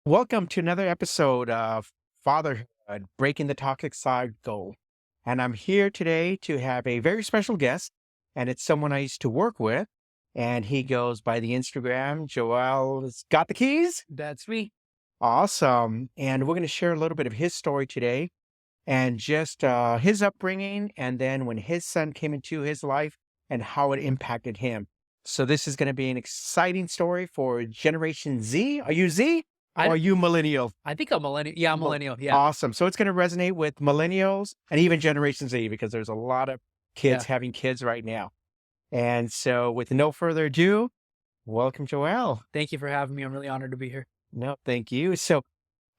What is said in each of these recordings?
Welcome to another episode of Fatherhood, Breaking the Toxic Cycle. And I'm here today to have a very special guest, and it's someone I used to work with. And he goes by the Instagram, Joel's Got the Keys. That's me. Awesome. And we're going to share a little bit of his story today and just his upbringing, and then when his son came into his life and how it impacted him. So this is going to be an exciting story for Generation Z. Are you Z? I Or are you millennial? I think I'm millennial. Yeah, I'm Mil- millennial. Yeah, Awesome. So it's going to resonate with millennials and even Generation Z because there's a lot of kids yeah. having kids right now. And so with no further ado, welcome, Joel. Thank you for having me. I'm really honored to be here. No, thank you. So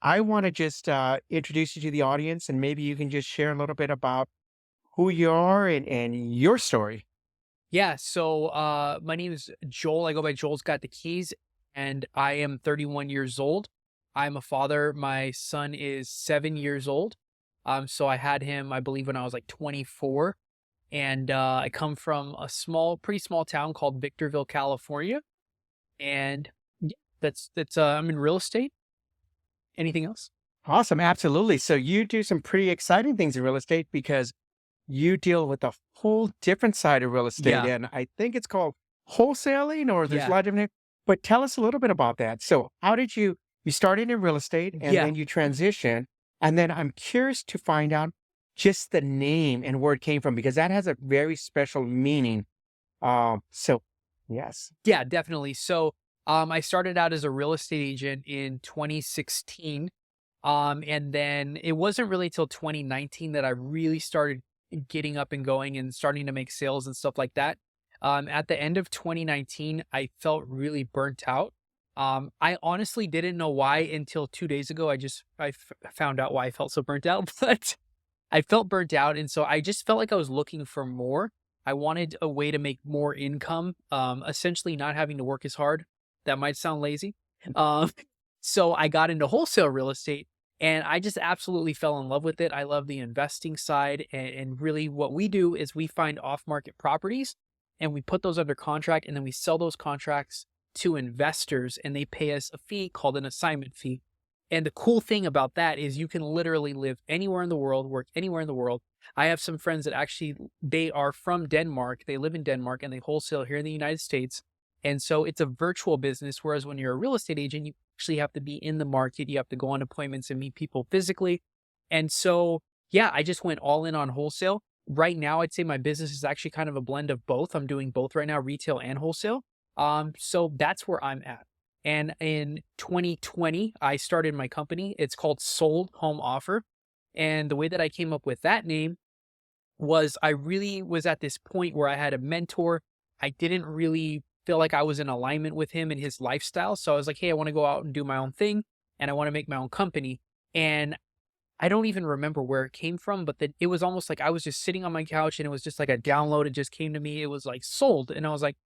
I want to just introduce you to the audience, and maybe you can just share a little bit about who you are and your story. Yeah. So, my name is Joel. I go by Joel's Got the Keys, and I am 31 years old. I'm a father. My son is 7 years old. So I had him, I believe, when I was like 24, and I come from a pretty small town called Victorville, California, and yeah, that's. I'm in real estate. Anything else? Awesome. Absolutely. So you do some pretty exciting things in real estate because you deal with a whole different side of real estate. Yeah. And I think it's called wholesaling, or there's a Yeah. lot of different, but tell us a little bit about that. So how did you started in real estate and Yeah. then you transition. And then I'm curious to find out just the name and where it came from, because that has a very special meaning. So yes. Yeah, definitely. So, I started out as a real estate agent in 2016. And then it wasn't really till 2019 that I really started getting up and going and starting to make sales and stuff like that. At the end of 2019, I felt really burnt out. I honestly didn't know why until 2 days ago. I found out why I felt so burnt out, but I felt burnt out, and so I just felt like I was looking for more. I wanted a way to make more income, essentially not having to work as hard. That might sound lazy. Um, so I got into wholesale real estate, and I just absolutely fell in love with it. I love the investing side, and really what we do is we find off-market properties, and we put those under contract, and then we sell those contracts to investors, and they pay us a fee called an assignment fee. And the cool thing about that is you can literally live anywhere in the world, work anywhere in the world. I have some friends that actually they are from Denmark. They live in Denmark and they wholesale here in the United States. And so it's a virtual business. Whereas when you're a real estate agent, you actually have to be in the market. You have to go on appointments and meet people physically. And so, yeah, I just went all in on wholesale. Right now, I'd say my business is actually kind of a blend of both. I'm doing both right now, retail and wholesale. So that's where I'm at. And in 2020, I started my company. It's called Sold Home Offer. And the way that I came up with that name was I really was at this point where I had a mentor. I didn't really feel like I was in alignment with him and his lifestyle. So I was like, hey, I want to go out and do my own thing and I want to make my own company. And I don't even remember where it came from, but it was almost like I was just sitting on my couch and it was just like a download. It just came to me. It was like sold. And I was like,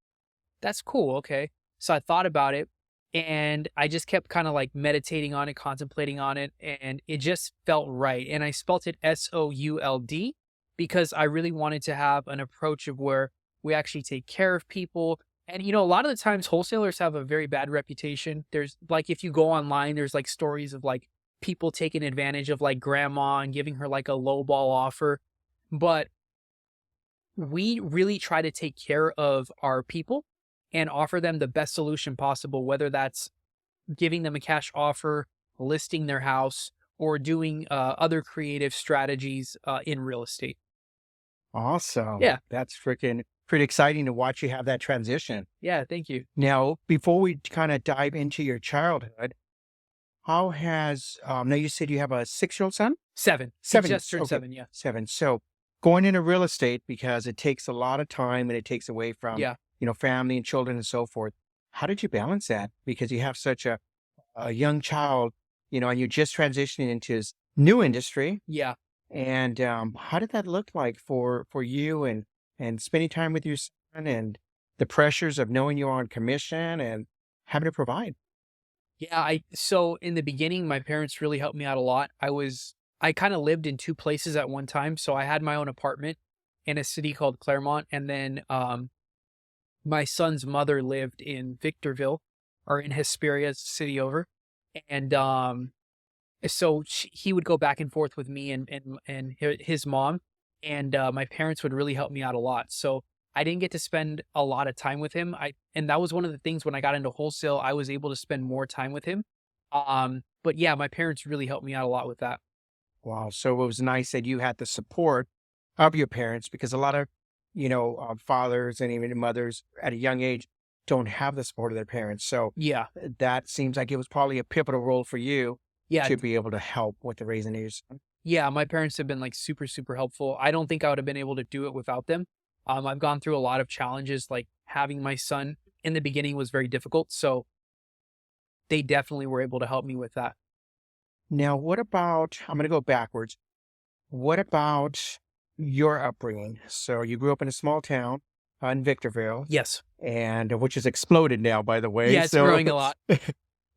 that's cool. Okay. So I thought about it and I just kept kind of like meditating on it, contemplating on it, and it just felt right. And I spelt it SOULD because I really wanted to have an approach of where we actually take care of people. And, a lot of the times wholesalers have a very bad reputation. There's like, if you go online, there's like stories of like people taking advantage of like grandma and giving her like a low ball offer. But we really try to take care of our people and offer them the best solution possible, whether that's giving them a cash offer, listing their house, or doing other creative strategies in real estate. Awesome. Yeah. That's freaking pretty exciting to watch you have that transition. Yeah. Thank you. Now, before we kind of dive into your childhood, how has, now you said you have a 6-year-old son? 7. He 7 just years. turned Okay. 7. Yeah. 7. So going into real estate, because it takes a lot of time and it takes away from, Yeah. family and children and so forth. How did you balance that? Because you have such a young child, and you're just transitioning into this new industry. Yeah. And how did that look like for you and spending time with your son and the pressures of knowing you're on commission and having to provide? Yeah. So in the beginning, my parents really helped me out a lot. I kind of lived in two places at one time. So I had my own apartment in a city called Claremont. And then, my son's mother lived in Victorville or in Hesperia, it's a city over. And so he would go back and forth with me and his mom, and my parents would really help me out a lot. So I didn't get to spend a lot of time with him. And that was one of the things when I got into wholesale, I was able to spend more time with him. But yeah, my parents really helped me out a lot with that. Wow. So it was nice that you had the support of your parents because a lot of, fathers and even mothers at a young age don't have the support of their parents. So Yeah, that seems like it was probably a pivotal role for you yeah, to be able to help with the raising of your son. yeah. My parents have been like super, super helpful. I don't think I would have been able to do it without them. I've gone through a lot of challenges, like having my son in the beginning was very difficult. So they definitely were able to help me with that. Now, what about, I'm going to go backwards. What about your upbringing? So you grew up in a small town in Victorville, Yes. and which has exploded now, by the way. Yeah, it's So, growing a lot.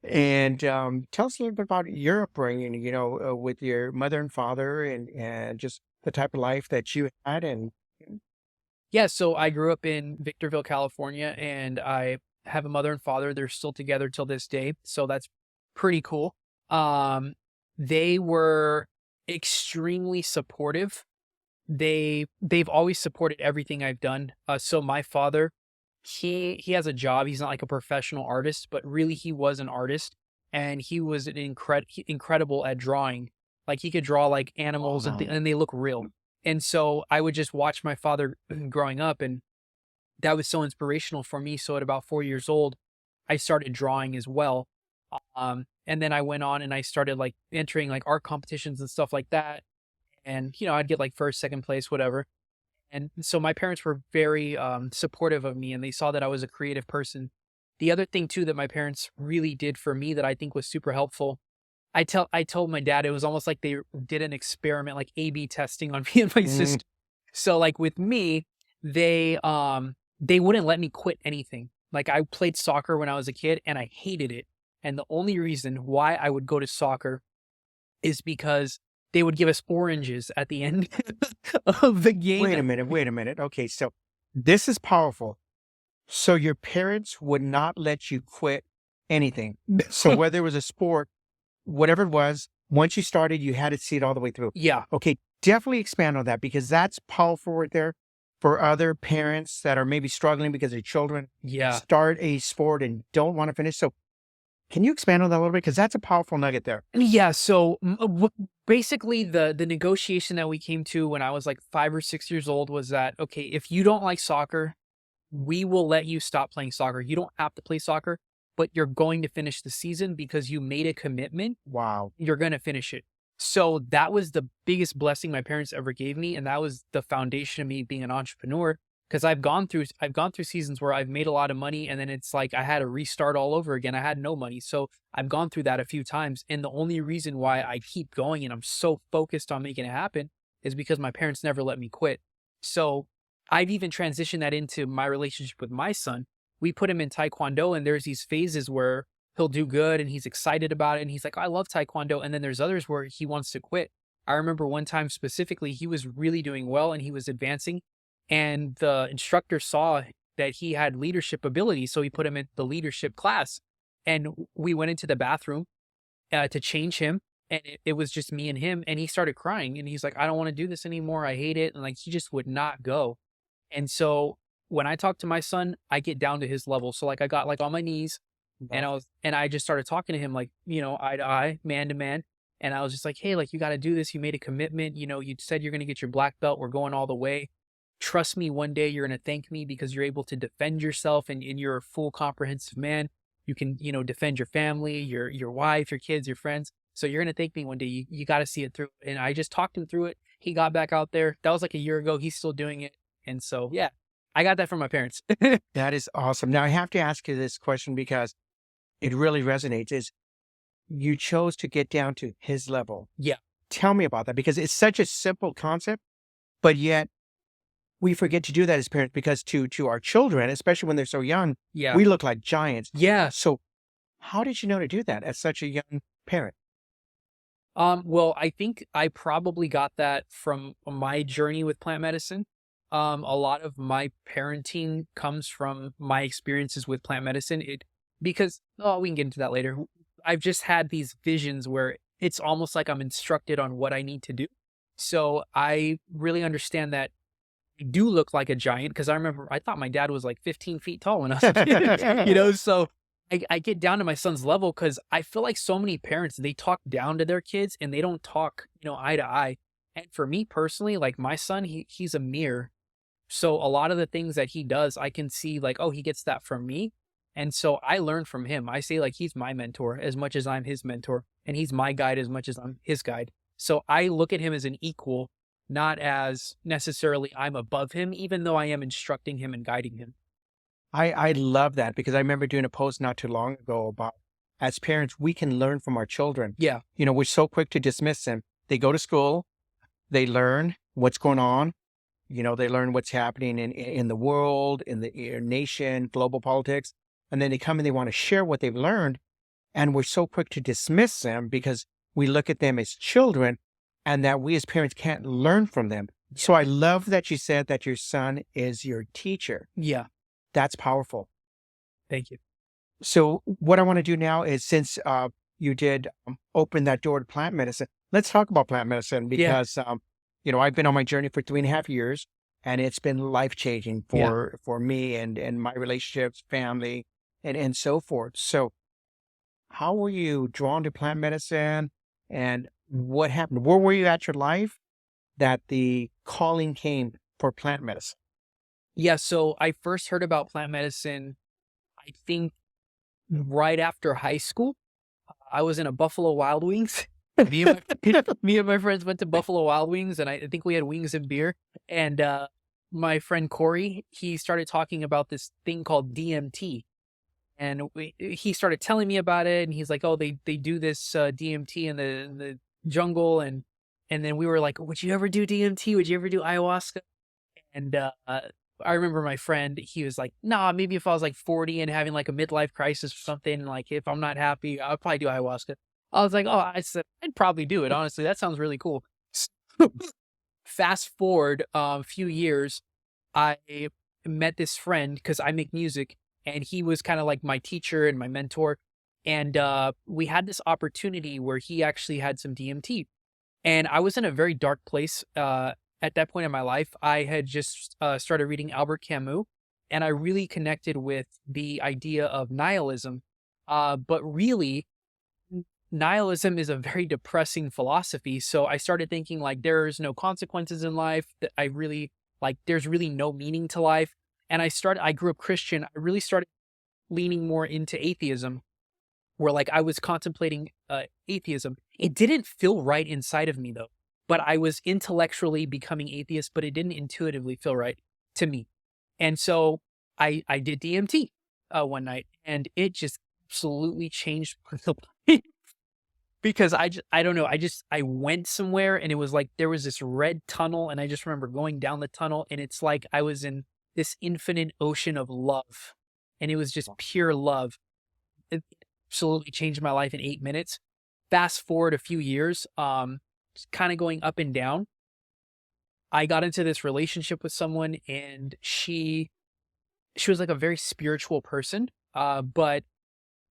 and tell us a little bit about your upbringing, with your mother and father, and just the type of life that you had. And Yeah, so I grew up in Victorville, California, and I have a mother and father. They're still together till this day, so that's pretty cool. Um, they were extremely supportive. They've always supported everything I've done. So my father, he has a job. He's not like a professional artist, but really he was an artist, and he was an incredible at drawing. Like he could draw like animals wow, and they look real. And so I would just watch my father growing up, and that was so inspirational for me. So at about 4 years old, I started drawing as well. And then I went on and I started like entering like art competitions and stuff like that. And, I'd get like first, second place, whatever. And so my parents were very supportive of me, and they saw that I was a creative person. The other thing too that my parents really did for me that I think was super helpful, I told my dad it was almost like they did an experiment, like A/B testing on me and my mm, sister. So like with me, they wouldn't let me quit anything. Like I played soccer when I was a kid and I hated it. And the only reason why I would go to soccer is because they would give us oranges at the end of the game. wait a minute, wait a minute. Okay, so this is powerful. So your parents would not let you quit anything. So whether it was a sport, whatever it was, once you started, you had to see it all the way through. Yeah, Okay, definitely expand on that because that's powerful right there for other parents that are maybe struggling because their children yeah. start a sport and don't want to finish. So can you expand on that a little bit? Because that's a powerful nugget there. Yeah, so basically the negotiation that we came to when I was like 5 or 6 years old was that okay, if you don't like soccer, we will let you stop playing soccer. You don't have to play soccer, but you're going to finish the season because you made a commitment. Wow. You're going to finish it. So that was the biggest blessing my parents ever gave me, and that was the foundation of me being an entrepreneur. Because I've gone through seasons where I've made a lot of money, and then it's like I had to restart all over again. I had no money, so I've gone through that a few times. And the only reason why I keep going and I'm so focused on making it happen is because my parents never let me quit. So I've even transitioned that into my relationship with my son. We put him in Taekwondo, and there's these phases where he'll do good and he's excited about it. And he's like, "Oh, I love Taekwondo." And then there's others where he wants to quit. I remember one time specifically, he was really doing well and he was advancing. And the instructor saw that he had leadership ability. So he put him in the leadership class. And we went into the bathroom to change him. And it was just me and him. And he started crying. And he's like, "I don't want to do this anymore. I hate it." And like, he just would not go. And so when I talk to my son, I get down to his level. So like I got like on my knees and Wow. I just started talking to him like, eye to eye, man to man. And I was just like, "Hey, like you got to do this. You made a commitment. You said you're going to get your black belt. We're going all the way. Trust me, one day you're going to thank me because you're able to defend yourself and you're a full comprehensive man. You can, defend your family, your wife, your kids, your friends. So you're going to thank me one day. You got to see it through." And I just talked him through it. He got back out there. That was like a year ago. He's still doing it. And so, yeah, I got that from my parents. That is awesome. Now I have to ask you this question because it really resonates is you chose to get down to his level. Yeah. Tell me about that because it's such a simple concept, but yet we forget to do that as parents because to our children, especially when they're so young, Yeah. we look like giants. Yeah. So how did you know to do that as such a young parent? Well, I think I probably got that from my journey with plant medicine. A lot of my parenting comes from my experiences with plant medicine. We can get into that later. I've just had these visions where it's almost like I'm instructed on what I need to do. So I really understand that I do look like a giant because I remember I thought my dad was like 15 feet tall when I was a kid, so I get down to my son's level because I feel like so many parents, they talk down to their kids and they don't talk, eye to eye. And for me personally, like my son, he's a mirror. So a lot of the things that he does, I can see like, oh, he gets that from me. And so I learn from him. I say like he's my mentor as much as I'm his mentor, and he's my guide as much as I'm his guide. So I look at him as an equal, not as necessarily I'm above him, even though I am instructing him and guiding him. I love that because I remember doing a post not too long ago about as parents, we can learn from our children. Yeah. We're so quick to dismiss them. They go to school, they learn what's going on. They learn what's happening in the world, in the nation, global politics, and then they come and they want to share what they've learned. And we're so quick to dismiss them because we look at them as children and that we as parents can't learn from them. So I love that you said that your son is your teacher. Yeah. That's powerful. Thank you. So what I want to do now is since you did open that door to plant medicine, let's talk about plant medicine Yeah. because, I've been on my journey for 3.5 years and it's been life-changing Yeah. for me and my relationships, family, and so forth. So how were you drawn to plant medicine and what happened? Where were you at your life that the calling came for plant medicine? Yeah. So I first heard about plant medicine, I think right after high school. I was in a Buffalo Wild Wings. Me and my friends went to Buffalo Wild Wings, and I think we had wings and beer. And my friend Corey, he started talking about this thing called DMT, and he started telling me about it. And he's like, "Oh, they do this DMT in the jungle," and then we were like, "Would you ever do DMT? Would you ever do ayahuasca?" And I remember my friend, he was like, "Nah, maybe if I was like 40 and having like a midlife crisis or something, like if I'm not happy, I'll probably do ayahuasca." I was like, "Oh," I said, "I'd probably do it. Honestly, that sounds really cool." Fast forward a few years, I met this friend because I make music, and he was kind of like my teacher and my mentor. And we had this opportunity where he actually had some DMT, and I was in a very dark place at that point in my life. I had just started reading Albert Camus, and I really connected with the idea of nihilism. But really, nihilism is a very depressing philosophy. So I started thinking like there's no consequences in life. That I really like there's really no meaning to life. And I grew up Christian. I really started leaning more into atheism, where like I was contemplating atheism. It didn't feel right inside of me though, but I was intellectually becoming atheist, but it didn't intuitively feel right to me. And so I did DMT one night, and it just absolutely changed my life. Because I don't know, I went somewhere, and it was like there was this red tunnel, and I just remember going down the tunnel, and it's like I was in this infinite ocean of love, and it was just pure love. It absolutely changed my life in 8 minutes. Fast forward a few years, kind of going up and down. I got into this relationship with someone, and she was like a very spiritual person, but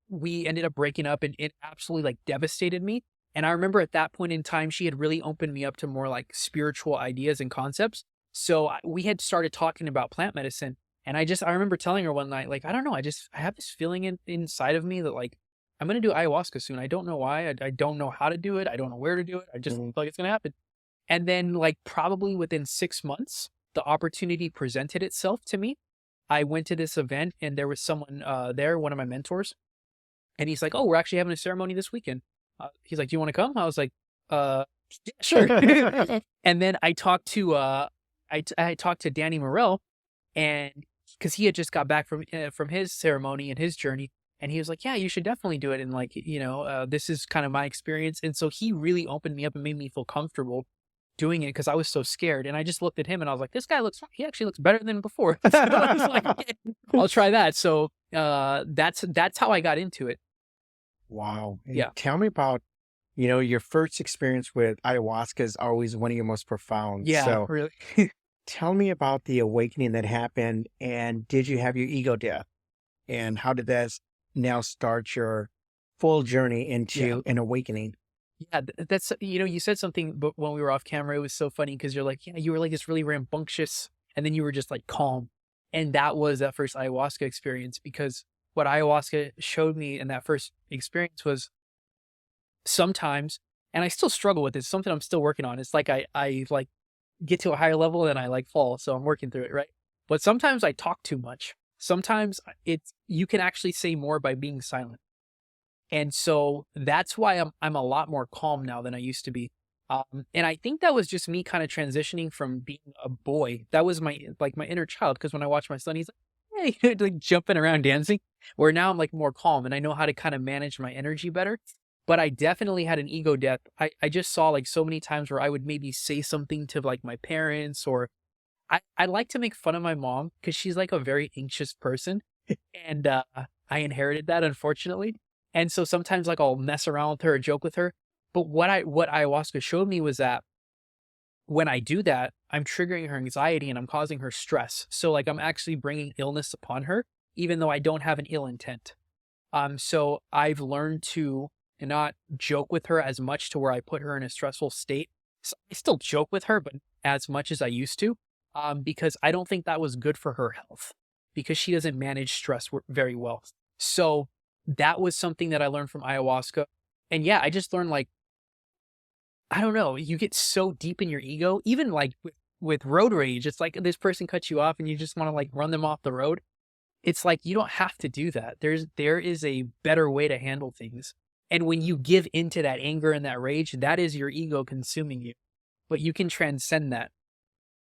we ended up breaking up, and it absolutely like devastated me. And I remember at that point in time, she had really opened me up to more like spiritual ideas and concepts. So we had started talking about plant medicine. And I remember telling her one night, like, I don't know, I have this feeling inside of me that like, I'm going to do ayahuasca soon. I don't know why. I don't know how to do it. I don't know where to do it. I just feel like it's going to happen. And then like probably within 6 months, the opportunity presented itself to me. I went to this event, and there was someone there, one of my mentors, and he's like, "Oh, we're actually having a ceremony this weekend." He's like, "Do you want to come?" I was like, yeah, sure." And then I talked to Danny Morell, and because he had just got back from his ceremony and his journey, and he was like, "Yeah, you should definitely do it." And like, this is kind of my experience. And so he really opened me up and made me feel comfortable doing it because I was so scared. And I just looked at him and I was like, he actually looks better than before. So I was like, "Okay, I'll try that." So that's how I got into it. Wow. And Yeah. tell me about, your first experience with ayahuasca is always one of your most profound. Yeah, So really. tell me about the awakening that happened and did you have your ego death? And how did that now start your full journey Yeah. into an awakening. Yeah, that's you said something, but when we were off camera, it was so funny because you're like, yeah, you were like this really rambunctious, and then you were just like calm, and that was that first ayahuasca experience. Because what ayahuasca showed me in that first experience was sometimes, and I still struggle with this, something I'm still working on. It's like I like get to a higher level and I like fall, so I'm working through it, right? But sometimes I talk too much. Sometimes it's you can actually say more by being silent. And so that's why I'm a lot more calm now than I used to be. And I think that was just me kind of transitioning from being a boy. That was my like my inner child. Because when I watch my son, he's like, hey, like jumping around dancing. Where now I'm like more calm and I know how to kind of manage my energy better. But I definitely had an ego death. I just saw like so many times where I would maybe say something to like my parents, or I like to make fun of my mom because she's like a very anxious person. And I inherited that, unfortunately. And so sometimes like I'll mess around with her or joke with her. But what ayahuasca showed me was that when I do that, I'm triggering her anxiety and I'm causing her stress. So like I'm actually bringing illness upon her, even though I don't have an ill intent. So I've learned to not joke with her as much to where I put her in a stressful state. So I still joke with her, but as much as I used to, because I don't think that was good for her health because she doesn't manage stress very well. So that was something that I learned from ayahuasca. And yeah, I just learned like, I don't know, you get so deep in your ego, even like with road rage. It's like this person cuts you off and you just want to like run them off the road. It's like you don't have to do that. There is a better way to handle things. And when you give into that anger and that rage, that is your ego consuming you. But you can transcend that.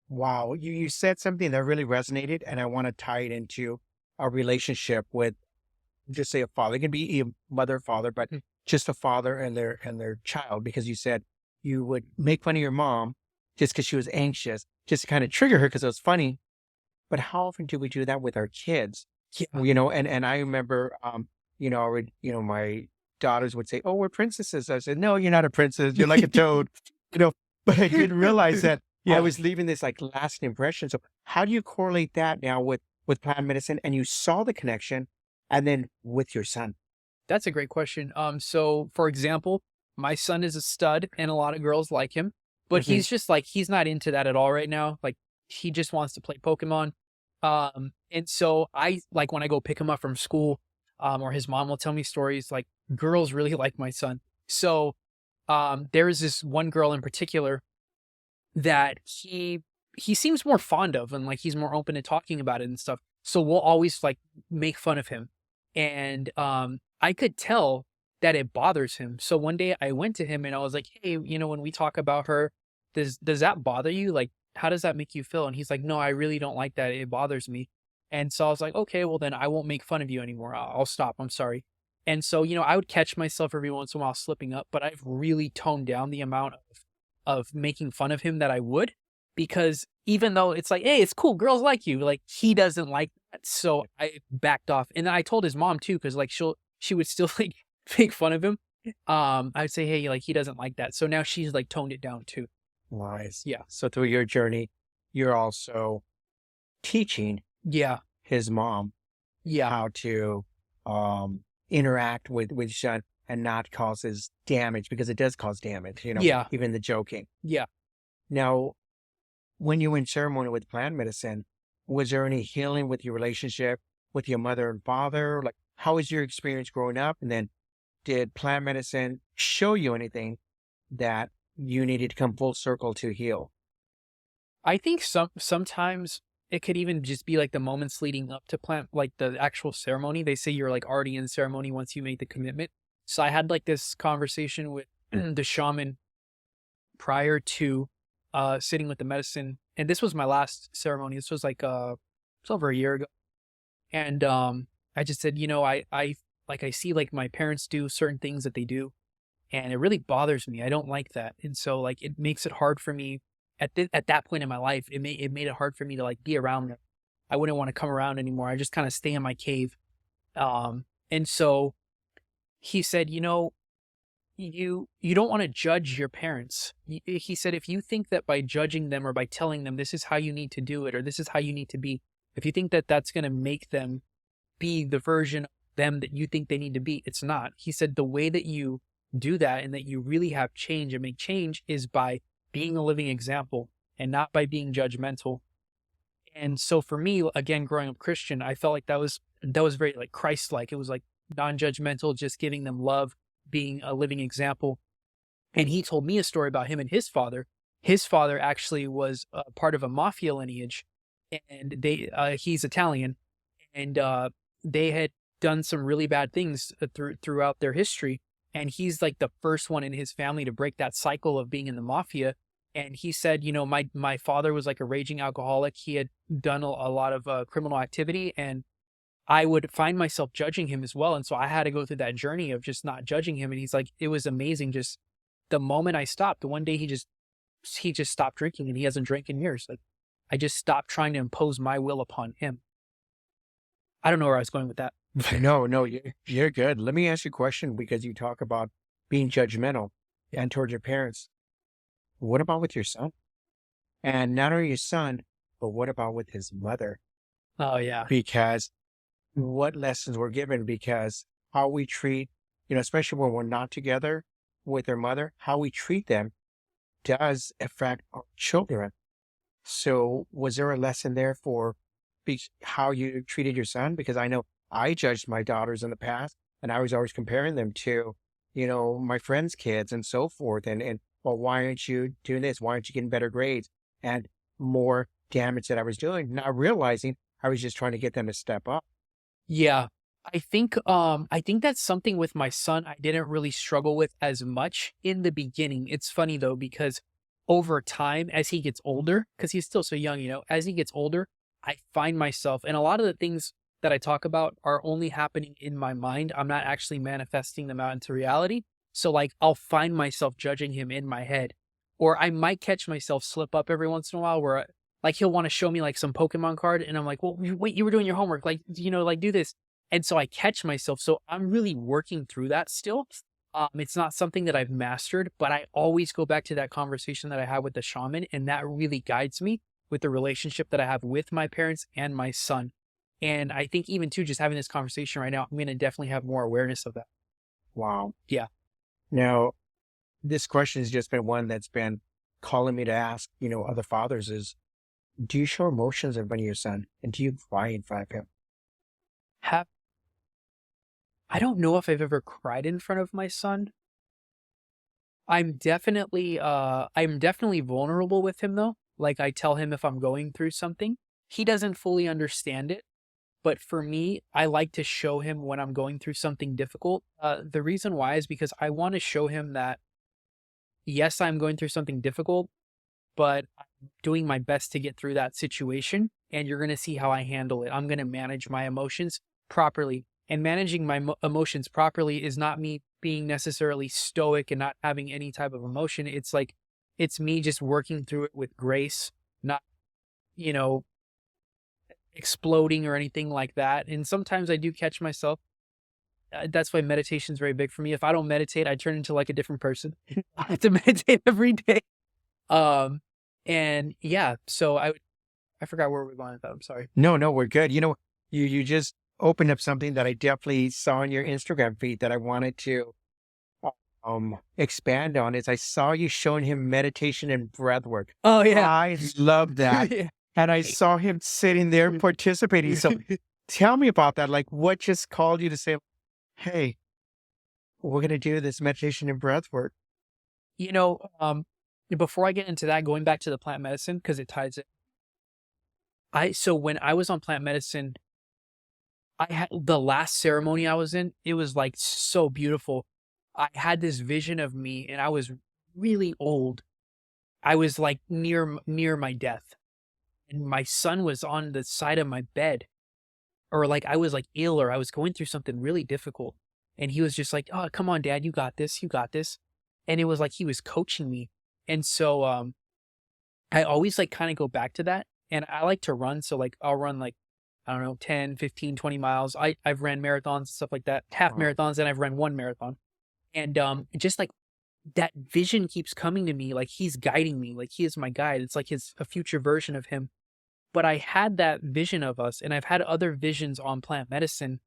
Wow, you said something that really resonated, and I want to tie it into a relationship with, just say, a father. It can be a mother, father, but Mm. just a father and their child, because you said you would make fun of your mom just because she was anxious, just to kind of trigger her because it was funny. But how often do we do that with our kids? Yeah. Well, and I remember, I would, my daughters would say, "Oh, we're princesses." I said, "No, you're not a princess. You're like a toad," you know. But I didn't realize that I Yeah. was leaving this like lasting impression. So, how do you correlate that now with plant medicine? And you saw the connection, and then with your son. That's a great question. So for example, my son is a stud and a lot of girls like him, but Hmm. he's just like he's not into that at all right now. Like he just wants to play Pokemon. And so I like when I go pick him up from school, or his mom will tell me stories like girls really like my son. So there is this one girl in particular that he seems more fond of and like he's more open to talking about it and stuff. So we'll always like make fun of him. And I could tell that it bothers him. So one day I went to him and I was like, "Hey, when we talk about her, does that bother you? Like how does that make you feel?" And he's like, "No, I really don't like that. It bothers me." And so I was like, "Okay, well then I won't make fun of you anymore. I'll stop. I'm sorry." And so, I would catch myself every once in a while slipping up, but I've really toned down the amount of making fun of him that I would, because even though it's like, "Hey, it's cool, girls like you," like, he doesn't like that, so I backed off, and then I told his mom too, because like, she would still, like, make fun of him. I would say, "Hey, like, he doesn't like that," so now she's, like, toned it down too. Wise. Yeah. So through your journey, you're also teaching Yeah. his mom Yeah. how to interact with Shun and not causes damage, because it does cause damage, Yeah. even the joking. Yeah. Now, when you were in ceremony with plant medicine, was there any healing with your relationship with your mother and father? Like, how was your experience growing up? And then did plant medicine show you anything that you needed to come full circle to heal? I think sometimes it could even just be, like, the moments leading up to plant like, the actual ceremony. They say you're, like, already in ceremony once you make the commitment. So I had, like, this conversation with the shaman prior to, sitting with the medicine, and this was my last ceremony. This was like, it's over a year ago, and, I just said, I see, like, my parents do certain things that they do, and it really bothers me. I don't like that, and so, like, it makes it hard for me at that point in my life, it made it hard for me to, like, be around them. I wouldn't wanna come around anymore. I just kinda stay in my cave, and so he said, you don't want to judge your parents. He said, if you think that by judging them or by telling them this is how you need to do it or this is how you need to be, if you think that that's going to make them be the version them that you think they need to be. It's not. He said the way that you do that and that you really have change and make change is by being a living example and not by being judgmental. And so for me, again, growing up Christian, I felt like that was very like Christ-like. It was like non-judgmental, just giving them love, being a living example. And he told me a story about him and his father. His father actually was part of a mafia lineage, and he's Italian, and they had done some really bad things throughout their history. And he's like the first one in his family to break that cycle of being in the mafia. And he said, my father was like a raging alcoholic. He had done a lot of criminal activity, and I would find myself judging him as well. And so I had to go through that journey of just not judging him. And he's like, it was amazing. Just the moment I stopped, the one day he just stopped drinking, and he hasn't drank in years. Like, I just stopped trying to impose my will upon him. I don't know where I was going with that. No, no, you're good. Let me ask you a question because you talk about being judgmental and towards your parents. What about with your son? And not only your son, but what about with his mother? Oh yeah. Because what lessons were given, because how we treat, especially when we're not together with their mother, how we treat them does affect our children. So was there a lesson there for how you treated your son? Because I know I judged my daughters in the past, and I was always comparing them to, my friends' kids and so forth. And well, why aren't you doing this? Why aren't you getting better grades? And more damage that I was doing, not realizing I was just trying to get them to step up. Yeah. I think that's something with my son I didn't really struggle with as much in the beginning. It's funny though, because over time, as he gets older, because he's still so young, as he gets older, I find myself, and a lot of the things that I talk about are only happening in my mind. I'm not actually manifesting them out into reality. So like I'll find myself judging him in my head, or I might catch myself slip up every once in a while where like he'll want to show me like some Pokemon card, and I'm like, well, wait, you were doing your homework, like, like do this. And so I catch myself. So I'm really working through that still. It's not something that I've mastered, but I always go back to that conversation that I had with the shaman, and that really guides me with the relationship that I have with my parents and my son. And I think even too, just having this conversation right now, I'm going to definitely have more awareness of that. Wow. Yeah. Now, this question has just been one that's been calling me to ask, other fathers is, do you show emotions in front of your son? And do you cry in front of him? I don't know if I've ever cried in front of my son. I'm definitely vulnerable with him though. Like I tell him if I'm going through something. He doesn't fully understand it, but for me, I like to show him when I'm going through something difficult. The reason why is because I want to show him that yes, I'm going through something difficult, but I'm doing my best to get through that situation, and you're going to see how I handle it. I'm going to manage my emotions properly. And managing my emotions properly is not me being necessarily stoic and not having any type of emotion. It's like, it's me just working through it with grace, not, you know, exploding or anything like that. And sometimes I do catch myself. That's why meditation is very big for me. If I don't meditate, I turn into like a different person. I have to meditate every day. And yeah, so I forgot where we're going with that. I'm sorry. No, no, we're good. You just opened up something that I definitely saw on your Instagram feed that I wanted to expand on is I saw you showing him meditation and breath work. Oh yeah. I love that. Yeah. And I saw him sitting there participating. So tell me about that. Like what just called you to say, hey, we're going to do this meditation and breath work? Before I get into that, going back to the plant medicine, because it ties it. So when I was on plant medicine, I had the last ceremony I was in, it was like so beautiful. I had this vision of me and I was really old. I was like near my death. And my son was on the side of my bed. Or like I was like ill, or I was going through something really difficult. And he was just like, "Oh, come on, Dad, you got this, you got this." And it was like he was coaching me. And so I always like kind of go back to that. And I like to run. So like I'll run like, I don't know, 10, 15, 20 miles. I've ran marathons and stuff like that, half Wow. marathons, and I've run one marathon. And just like that vision keeps coming to me, like he's guiding me, like he is my guide. It's like a future version of him. But I had that vision of us, and I've had other visions on plant medicine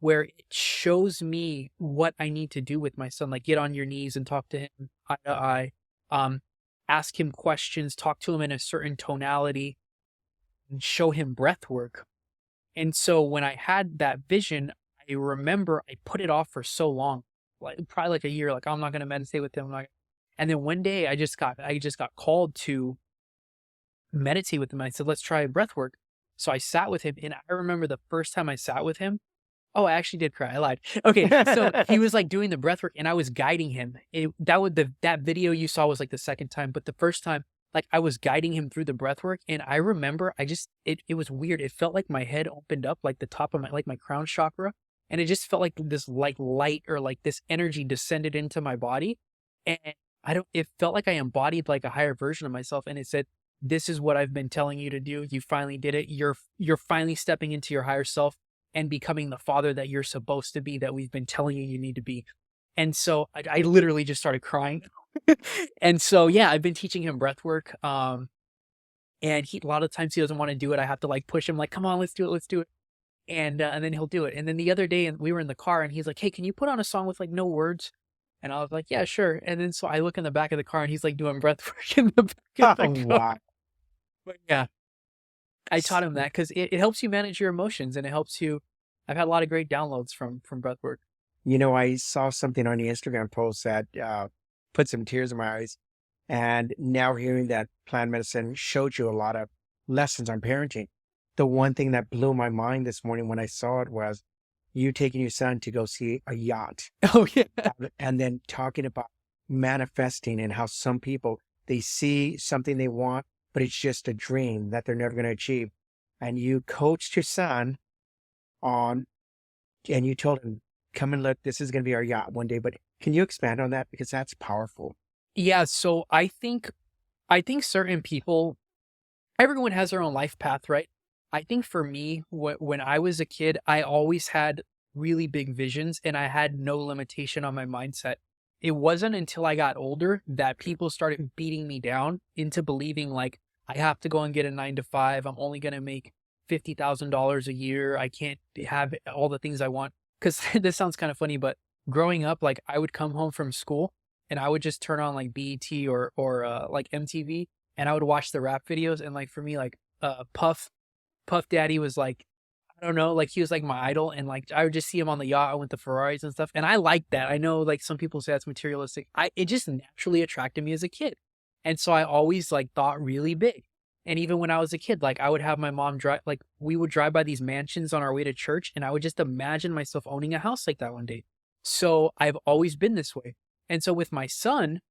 where it shows me what I need to do with my son, like get on your knees and talk to him eye to eye, um, ask him questions, talk to him in a certain tonality, and show him breath work. And so when I had that vision, I remember I put it off for so long, like probably like a year, like I'm not gonna meditate with him. I'm not. And then one day I just got called to meditate with him. I said, let's try breath work. So I sat with him, and I remember the first time I sat with him. Oh, I actually did cry. I lied. Okay, so he was like doing the breath work, and I was guiding him. That video you saw was like the second time, but the first time, like I was guiding him through the breath work, and I remember it was weird. It felt like my head opened up, like the top of my crown chakra, and it just felt like this like light or like this energy descended into my body, and I don't. It felt like I embodied like a higher version of myself, and it said, "This is what I've been telling you to do. You finally did it. You're finally stepping into your higher self and becoming the father that you're supposed to be, that we've been telling you need to be." And so I literally just started crying. And so, yeah, I've been teaching him breath work. And a lot of times he doesn't want to do it. I have to like push him like, come on, let's do it. Let's do it. And then he'll do it. And then the other day, and we were in the car, and he's like, hey, can you put on a song with like no words? And I was like, yeah, sure. And then so I look in the back of the car, and he's like doing breath work in the back Oh, of the car. wow. But yeah, I taught him that because it helps you manage your emotions, and it helps you. I've had a lot of great downloads from breath work. I saw something on the Instagram post that put some tears in my eyes. And now hearing that plant medicine showed you a lot of lessons on parenting. The one thing that blew my mind this morning when I saw it was you taking your son to go see a yacht Oh yeah. and then talking about manifesting and how some people, they see something they want, but it's just a dream that they're never going to achieve. And you coached your son on, and you told him, come and look, this is going to be our yacht one day. But can you expand on that? Because that's powerful. Yeah, so I think certain people, everyone has their own life path, right? I think for me, when I was a kid, I always had really big visions, and I had no limitation on my mindset. It wasn't until I got older that people started beating me down into believing like I have to go and get a 9 to 5. I'm only going to make $50,000 a year. I can't have all the things I want. Because this sounds kind of funny, but growing up, like I would come home from school, and I would just turn on like BET or like MTV, and I would watch the rap videos. And like for me, like Puff Daddy was like, I don't know, like he was like my idol, and like I would just see him on the yacht with the Ferraris and stuff, and I liked that. I know like some people say that's materialistic. It just naturally attracted me as a kid, and so I always like thought really big. And even when I was a kid, like I would have my mom drive, like we would drive by these mansions on our way to church, and I would just imagine myself owning a house like that one day. So I've always been this way. And so with my son,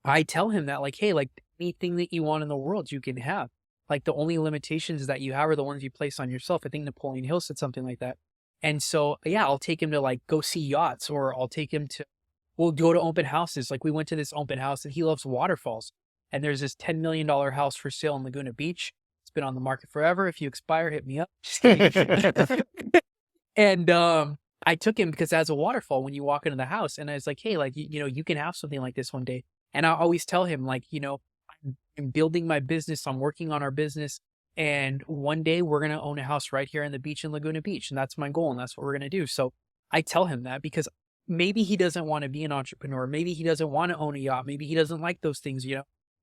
I tell him that like, hey, like anything that you want in the world, you can have. Like the only limitations that you have are the ones you place on yourself. I think Napoleon Hill said something like that. And so, yeah, I'll take him to like go see yachts, or I'll take him to, we'll go to open houses. Like we went to this open house, and he loves waterfalls. And there's this $10 million house for sale in Laguna Beach. It's been on the market forever. If you expire, hit me up. Just kidding. And I took him because it has a waterfall when you walk into the house. And I was like, hey, like, you can have something like this one day. And I always tell him, like, I'm building my business. I'm working on our business. And one day we're going to own a house right here on the beach in Laguna Beach. And that's my goal. And that's what we're going to do. So I tell him that because maybe he doesn't want to be an entrepreneur. Maybe he doesn't want to own a yacht. Maybe he doesn't like those things,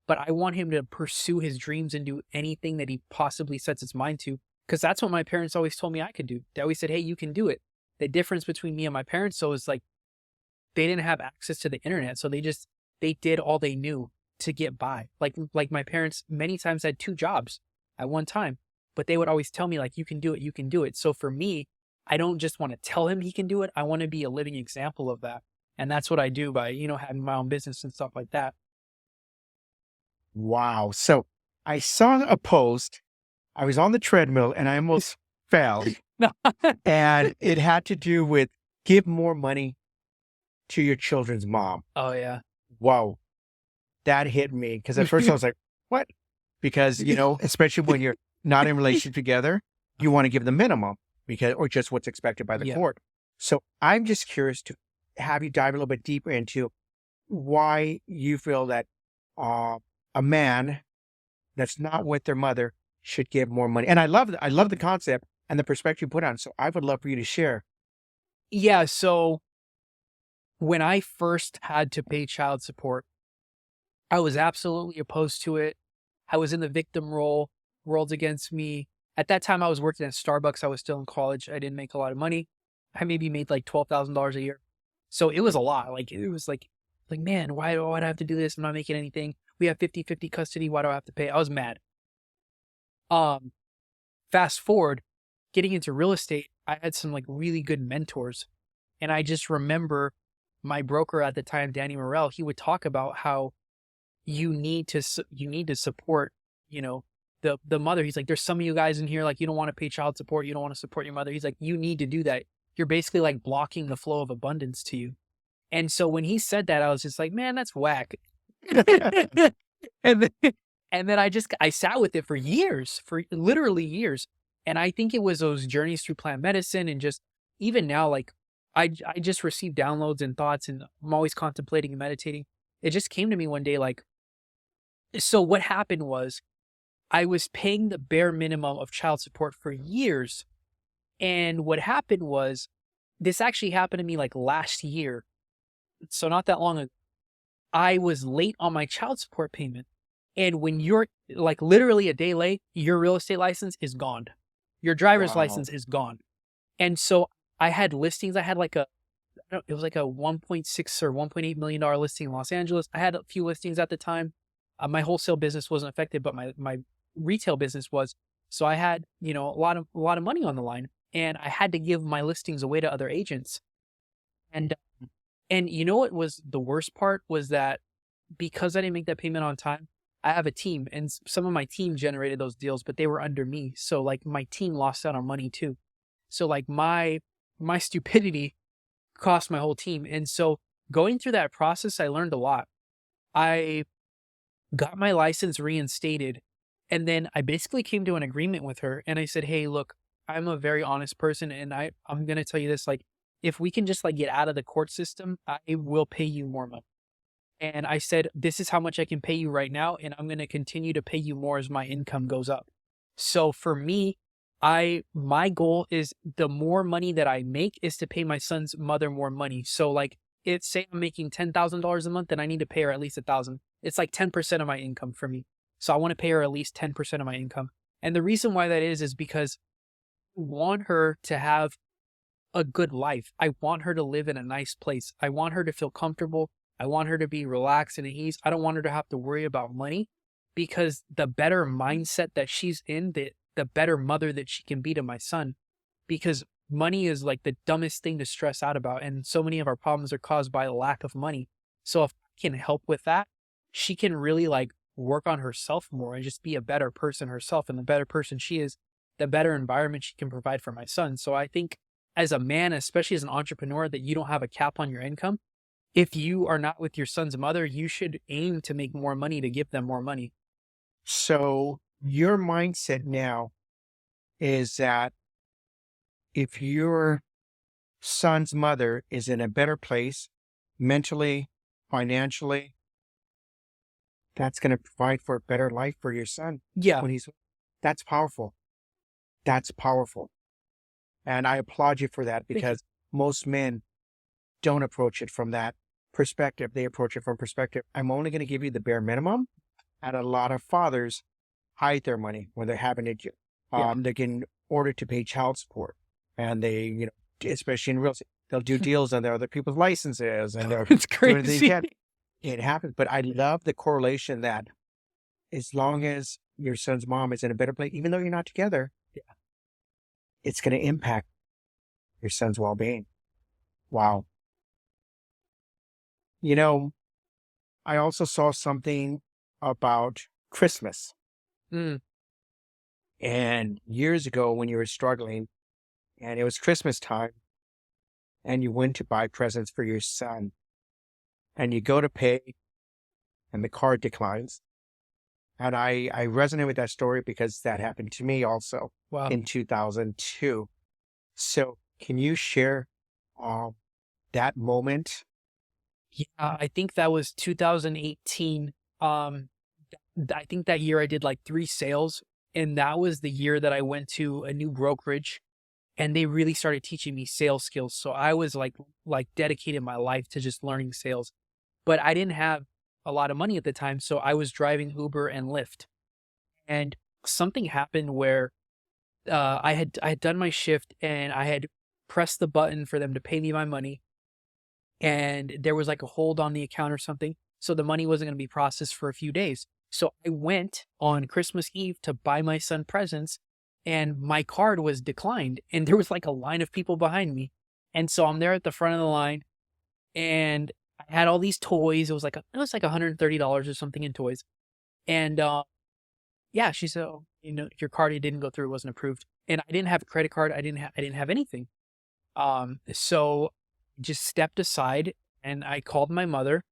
but I want him to pursue his dreams and do anything that he possibly sets his mind to. Because that's what my parents always told me I could do. They always said, hey, you can do it. The difference between me and my parents, though, is like they didn't have access to the internet. So they did all they knew to get by. Like my parents many times had 2 jobs at one time, but they would always tell me like, you can do it, you can do it. So for me, I don't just want to tell him he can do it. I want to be a living example of that. And that's what I do by, having my own business and stuff like that. Wow. So I saw a post. I was on the treadmill and I almost fell. And it had to do with give more money to your children's mom. Oh, yeah. Wow. That hit me. Because at first I was like, what? Because, especially when you're not in relationship together, you want to give the minimum or just what's expected by the court. So I'm just curious to have you dive a little bit deeper into why you feel that a man that's not with their mother should give more money. And I love the concept. and the perspective you put on. So I would love for you to share. Yeah. So when I first had to pay child support, I was absolutely opposed to it. I was in the victim role, world's against me. At that time, I was working at Starbucks. I was still in college. I didn't make a lot of money. I maybe made like $12,000 a year. So it was a lot. Like, it was like, man, why do I have to do this? I'm not making anything. We have 50-50 custody. Why do I have to pay? I was mad. Um, Fast forward, getting into real estate, I had some like really good mentors. And I just remember my broker at the time, Danny Morell, he would talk about how you need to support, you know, the mother. He's like, there's some of you guys in here, like, you don't want to pay child support. You don't want to support your mother. He's like, you need to do that. You're basically like blocking the flow of abundance to you. And so when he said that, I was just like, man, that's whack. and then, and then I sat with it for years, for literally years. And I think it was those journeys through plant medicine and just even now, like I just receive downloads and thoughts and I'm always contemplating and meditating. It just came to me one day, like, so what happened was I was paying the bare minimum of child support for years. And what happened was this actually happened to me like last year. So not that long ago. I was late on my child support payment. And when you're like literally a day late, your real estate license is gone. Your driver's Wow. license is gone. And so I had listings. I had like it was like a 1.6 or $1.8 million listing in Los Angeles. I had a few listings at the time. My wholesale business wasn't affected, but my retail business was. So I had, you know, a lot of money on the line, and I had to give my listings away to other agents. And and you know what was the worst part was that because I didn't make that payment on time, I have a team, and some of my team generated those deals, but they were under me. So like my team lost out on money too. So like my stupidity cost my whole team. And so going through that process, I learned a lot. I got my license reinstated. And then I basically came to an agreement with her and I said, hey, look, I'm a very honest person. And I'm going to tell you this, like, if we can just like get out of the court system, I will pay you more money. And I said, this is how much I can pay you right now. And I'm going to continue to pay you more as my income goes up. So for me, my goal is the more money that I make is to pay my son's mother more money. So like it's say I'm making $10,000 a month and I need to pay her at least 1,000. It's like 10% of my income for me. So I want to pay her at least 10% of my income. And the reason why that is because I want her to have a good life. I want her to live in a nice place. I want her to feel comfortable. I want her to be relaxed and at ease. I don't want her to have to worry about money because the better mindset that she's in, the better mother that she can be to my son. Because money is like the dumbest thing to stress out about. And so many of our problems are caused by a lack of money. So if I can help with that, she can really like work on herself more and just be a better person herself. And the better person she is, the better environment she can provide for my son. So I think as a man, especially as an entrepreneur, that you don't have a cap on your income. If you are not with your son's mother, you should aim to make more money to give them more money. So your mindset now is that if your son's mother is in a better place mentally, financially, that's going to provide for a better life for your son Yeah. when that's powerful. That's powerful. And I applaud you for that Thank you. because most men don't approach it from that perspective. They approach it from perspective. I'm only going to give you the bare minimum. And a lot of fathers hide their money when they're having it. Yeah. They can order to pay child support, and they, especially in real estate, they'll do deals on their other people's licenses, and they're It's doing anything they crazy. can. It happens, but I love the correlation that as long as your son's mom is in a better place, even though you're not together, it's going to impact your son's well-being. Wow. You know, I also saw something about Christmas. Mm, And years ago when you were struggling and it was Christmas time and you went to buy presents for your son and you go to pay and the card declines. And I resonate with that story because that happened to me also wow. in 2002. So can you share that moment? Yeah, I think that was 2018. I think that year I did like 3 sales, and that was the year that I went to a new brokerage. and they really started teaching me sales skills. So I was like dedicated my life to just learning sales. But I didn't have a lot of money at the time, so I was driving Uber and Lyft. And something happened where I had done my shift and I had pressed the button for them to pay me my money, and there was like a hold on the account or something, so the money wasn't going to be processed for a few days. So I went on Christmas Eve to buy my son presents, and my card was declined, and there was like a line of people behind me, and so I'm there at the front of the line, and I had all these toys. It was like $130 or something in toys, and yeah, she said, "Oh, your card, it didn't go through, it wasn't approved." And I didn't have a credit card. I didn't have anything. So just stepped aside and I called my mother,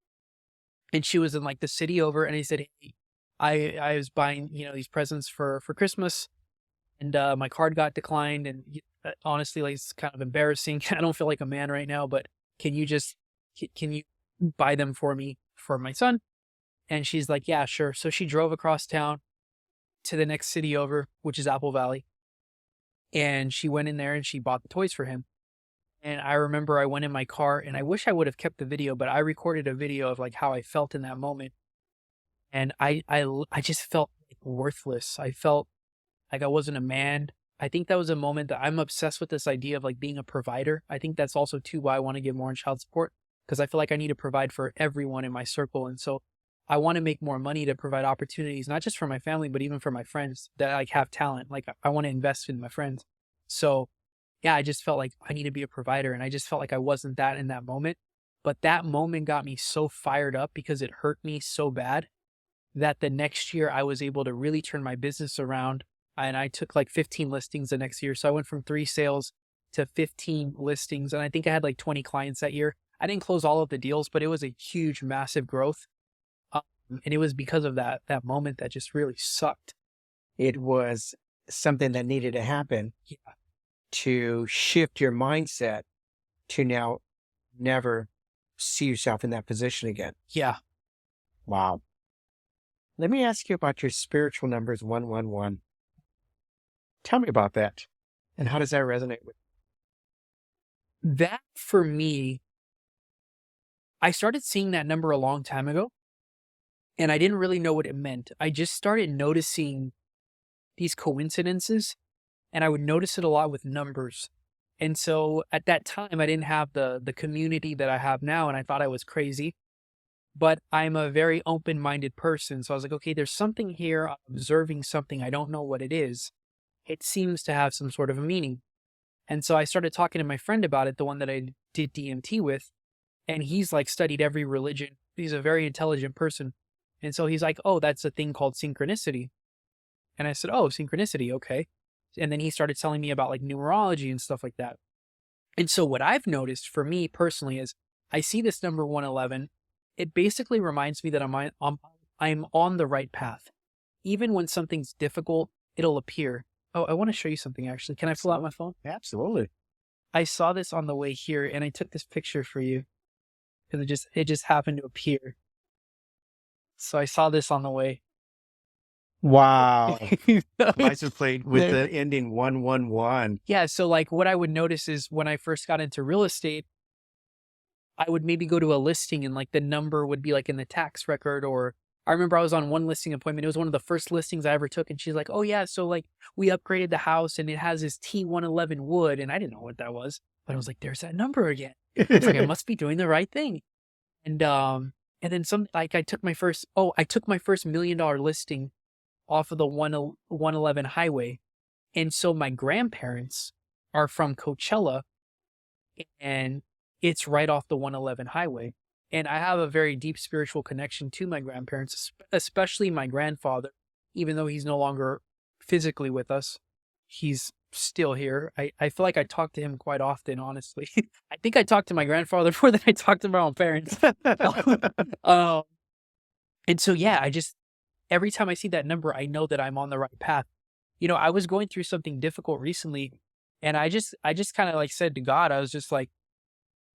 and she was in like the city over, and I said, "Hey, I was buying, these presents for Christmas, and my card got declined, and honestly, like, it's kind of embarrassing. I don't feel like a man right now, but can you just can you buy them for me for my son?" And she's like, "Yeah, sure." So she drove across town to the next city over, which is Apple Valley. And she went in there and she bought the toys for him. And I remember I went in my car, and I wish I would have kept the video, but I recorded a video of like how I felt in that moment. And I just felt like worthless. I felt like I wasn't a man. I think that was a moment that I'm obsessed with this idea of like being a provider. I think that's also too why I want to give more in child support, because I feel like I need to provide for everyone in my circle. And so I want to make more money to provide opportunities, not just for my family, but even for my friends that like have talent. Like I want to invest in my friends. So yeah, I just felt like I need to be a provider, and I just felt like I wasn't that in that moment. But that moment got me so fired up because it hurt me so bad that the next year I was able to really turn my business around, and I took like 15 listings the next year. So I went from 3 sales to 15 listings, and I think I had like 20 clients that year. I didn't close all of the deals, but it was a huge, massive growth. Um, and it was because of that moment that just really sucked. It was something that needed to happen Yeah. to shift your mindset to now never see yourself in that position again. Yeah. Wow. Let me ask you about your spiritual numbers 111. Tell me about that. And how does that resonate with That for me, I started seeing that number a long time ago, and I didn't really know what it meant. I just started noticing these coincidences, and I would notice it a lot with numbers. And so at that time, I didn't have the community that I have now, and I thought I was crazy. But I'm a very open-minded person, so I was like, okay, there's something here. I'm observing something. I don't know what it is. It seems to have some sort of a meaning. And so I started talking to my friend about it, the one that I did DMT with, and he's like studied every religion. He's a very intelligent person. And so he's like, "Oh, that's a thing called synchronicity." And I said, "Oh, synchronicity, okay." And then he started telling me about like numerology and stuff like that. And so what I've noticed for me personally is I see this number 111. It basically reminds me that I'm on the right path. Even when something's difficult, it'll appear. Oh, I want to show you something actually. Can I pull out my phone? Absolutely. I saw this on the way here, and I took this picture for you because it just happened to appear. So I saw this on the way. Wow. So License plate with there- the ending 111. yeah, so like what I would notice is when I first got into real estate, I would maybe go to a listing and like the number would be like in the tax record. Or I remember I was on one listing appointment. It was one of the first listings I ever took, and she's like, "Oh yeah, so like we upgraded the house and it has this T111 wood," and I didn't know what that was, but I was like, "There's that number again." It's like I must be doing the right thing. And then some like I took my first $1 million listing off of the 111 highway. And so my grandparents are from Coachella, and it's right off the 111 highway. And I have a very deep spiritual connection to my grandparents, especially my grandfather. Even though he's no longer physically with us, he's still here. I feel like I talk to him quite often, honestly. I think I talk to my grandfather more than I talk to my own parents. um, and so, yeah, every time I see that number, I know that I'm on the right path. I was going through something difficult recently, and I just kind of like said to God, I was just like,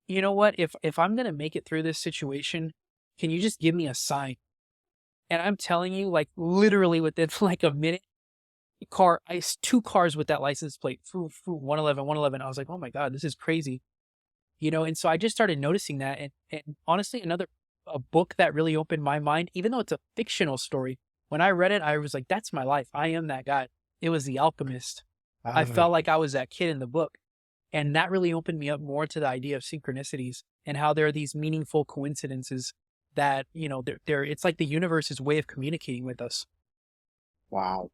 "You know what? If I'm going to make it through this situation, can you just give me a sign?" And I'm telling you, like literally within like a minute, two cars with that license plate, 111, 111. I was like, oh my God, this is crazy. And so I just started noticing that. And honestly, another a book that really opened my mind, even though it's a fictional story, when I read it, I was like, that's my life. I am that guy. It was The Alchemist. I Ah, felt like I was that kid in the book. And that really opened me up more to the idea of synchronicities and how there are these meaningful coincidences that, it's like the universe's way of communicating with us. wow.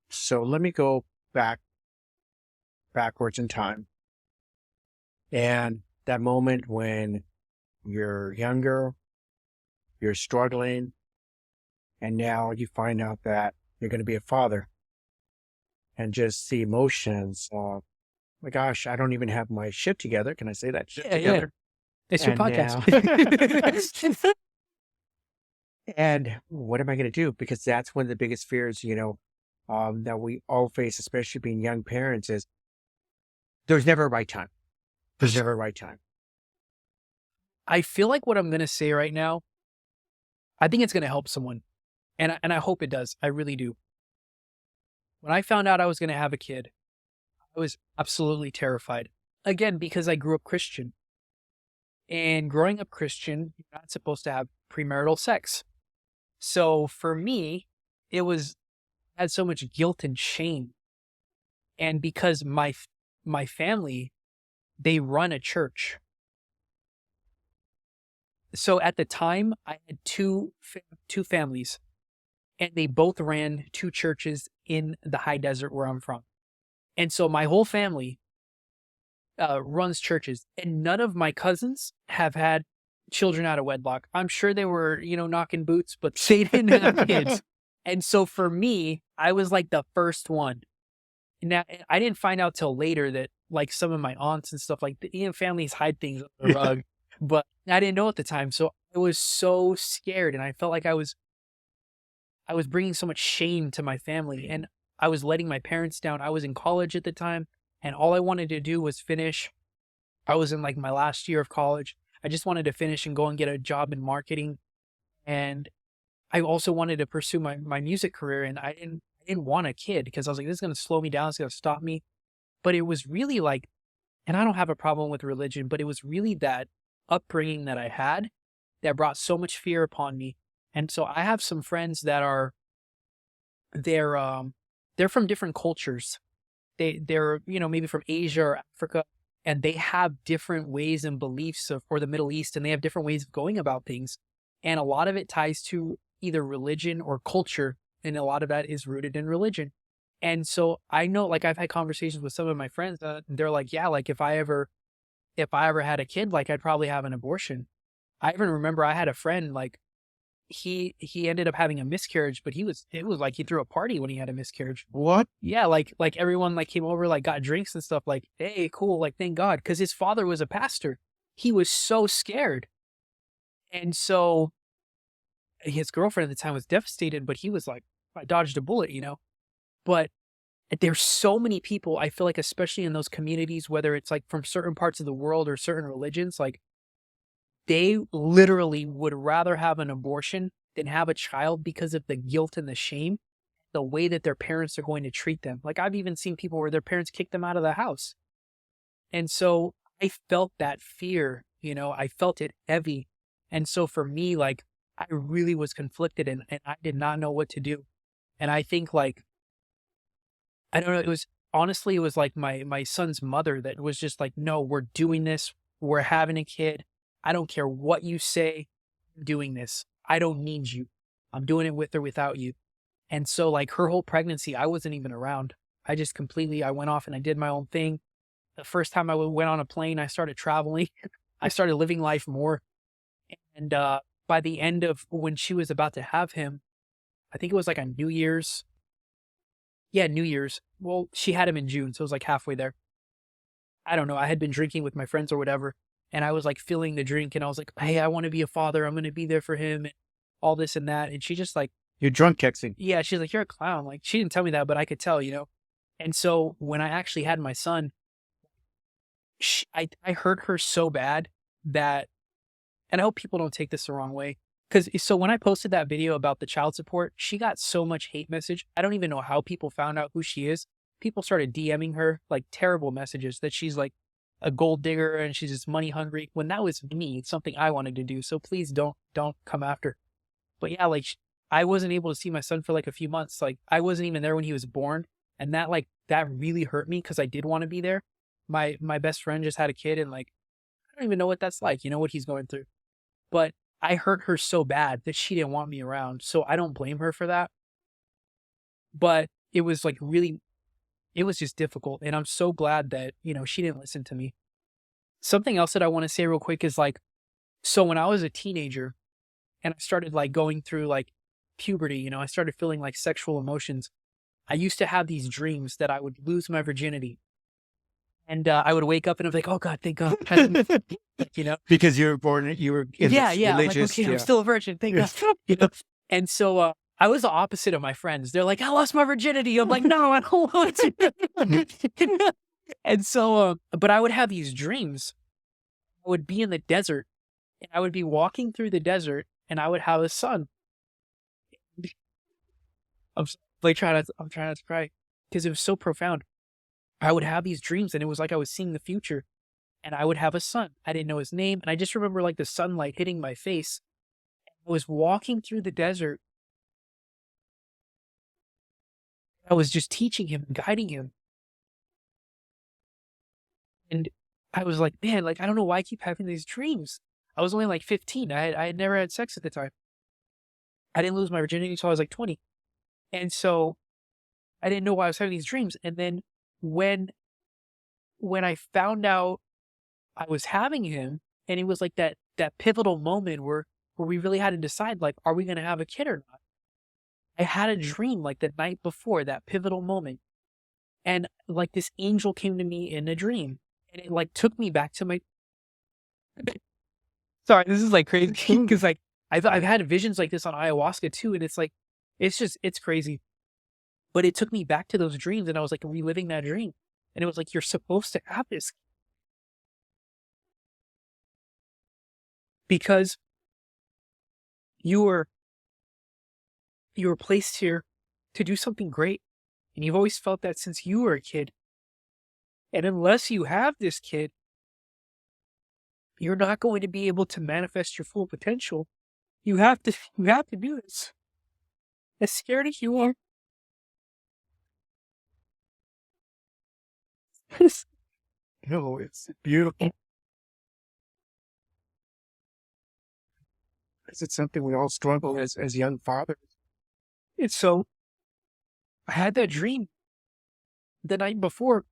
So let me go backwards in time. And that moment when you're younger, you're struggling, and now you find out that you're going to be a father, and just the emotions. My gosh, I don't even have my shit together. Can I say that shit Yeah, yeah. together? It's your And podcast. now, and what am I going to do? Because that's one of the biggest fears, that we all face, especially being young parents, is there's never a right time. There's never a right time. I feel like what I'm going to say right now, I think it's going to help someone. And I hope it does. I really do. When I found out I was going to have a kid, I was absolutely terrified. Again, because I grew up Christian. And growing up Christian, you're not supposed to have premarital sex. So for me, it was had so much guilt and shame. And because my family, they run a church. So at the time, I had two families, and they both ran two churches in the high desert where I'm from. And so my whole family runs churches, and none of my cousins have had children out of wedlock. I'm sure they were, knocking boots, but they didn't have kids. And so for me, I was like the first one. Now, I didn't find out till later that like some of my aunts and stuff like families hide things under the rug, but I didn't know at the time. So I was so scared, and I felt like I was bringing so much shame to my family, and I was letting my parents down. I was in college at the time, and all I wanted to do was finish. I was in like my last year of college. I just wanted to finish and go and get a job in marketing. And I also wanted to pursue my music career. And I didn't want a kid because I was like, this is going to slow me down. It's going to stop me. But it was really like, and I don't have a problem with religion, but it was really that upbringing that I had that brought so much fear upon me. And so I have some friends that they're, they're from different cultures. They're, maybe from Asia or Africa, and they have different ways and beliefs or the Middle East, and they have different ways of going about things. And a lot of it ties to either religion or culture, and a lot of that is rooted in religion. And so I know, like, I've had conversations with some of my friends. They're like, yeah, like if I ever had a kid, like I'd probably have an abortion. I even remember I had a friend, like he ended up having a miscarriage, but it was like he threw a party when he had a miscarriage. What? Yeah, like everyone like came over, like got drinks and stuff, like, hey, cool, like thank God, because his father was a pastor. He was so scared. And so his girlfriend at the time was devastated, but he was like, I dodged a bullet. But there's so many people, I feel like, especially in those communities, whether it's like from certain parts of the world or certain religions, like they literally would rather have an abortion than have a child because of the guilt and the shame, the way that their parents are going to treat them. Like I've even seen people where their parents kick them out of the house. And so I felt that fear, I felt it heavy. And so for me, like I really was conflicted, and I did not know what to do. And I think like, I don't know, it was like my son's mother that was just like, no, we're doing this. We're having a kid. I don't care what you say. I'm doing this. I don't need you. I'm doing it with or without you. And so like her whole pregnancy, I wasn't even around. I went off and I did my own thing. The first time I went on a plane, I started traveling. I started living life more. And by the end of when she was about to have him, I think it was like on New Year's. Yeah, New Year's. Well, she had him in June, so it was like halfway there. I don't know. I had been drinking with my friends or whatever, and I was like filling the drink, and I was like, hey, I want to be a father. I'm going to be there for him, and all this and that. And she just like, You're drunk texting. yeah, she's like, you're a clown. Like, she didn't tell me that, but I could tell. And so when I actually had my son, I hurt her so bad that, and I hope people don't take this the wrong way, Because so when I posted that video about the child support, she got so much hate message. I don't even know how people found out who she is. People started DMing her like terrible messages that she's like a gold digger and she's just money hungry. When that was me, it's something I wanted to do. So please don't come after. But yeah, like I wasn't able to see my son for like a few months. Like I wasn't even there when he was born, and that really hurt me because I did want to be there. My best friend just had a kid, and like I don't even know what that's like. You know what he's going through. But I hurt her so bad that she didn't want me around. So I don't blame her for that. But it was like really, it was just difficult. And I'm so glad that, she didn't listen to me. Something else that I want to say real quick is like, so when I was a teenager and I started like going through like puberty, I started feeling like sexual emotions. I used to have these dreams that I would lose my virginity. And I would wake up and I'd be like, oh God, thank God. you know? Because you were born, you were in Yeah, this yeah. I'm like, religious, okay, I'm yeah. still a virgin. Thank God. And so I was the opposite of my friends. They're like, I lost my virginity. I'm like, no, I don't want to. And so, but I would have these dreams. I would be in the desert and I would be walking through the desert and I would have a son. I'm trying not to cry because it was so profound. I would have these dreams and it was like I was seeing the future and I would have a son. I didn't know his name. And I just remember like the sunlight hitting my face. I was walking through the desert. I was just teaching him, guiding him. And I was like, man, like, I don't know why I keep having these dreams. I was only like 15. I had never had sex at the time. I didn't lose my virginity until I was like 20. And so I didn't know why I was having these dreams. And then when I found out I was having him, and it was like that pivotal moment where we really had to decide, like, are we going to have a kid or not? I had a dream like the night before that pivotal moment. And like this angel came to me in a dream and it like took me back to my, sorry, this is like crazy because like I've had visions like this on ayahuasca too. And it's like, it's crazy. But it took me back to those dreams and I was like reliving that dream. And it was like, you're supposed to have this because you were placed here to do something great. And you've always felt that since you were a kid. And unless you have this kid, you're not going to be able to manifest your full potential. You have to do this. As scared as you are. No, it's beautiful. It's something we all struggle as young fathers. And so I had that dream the night before.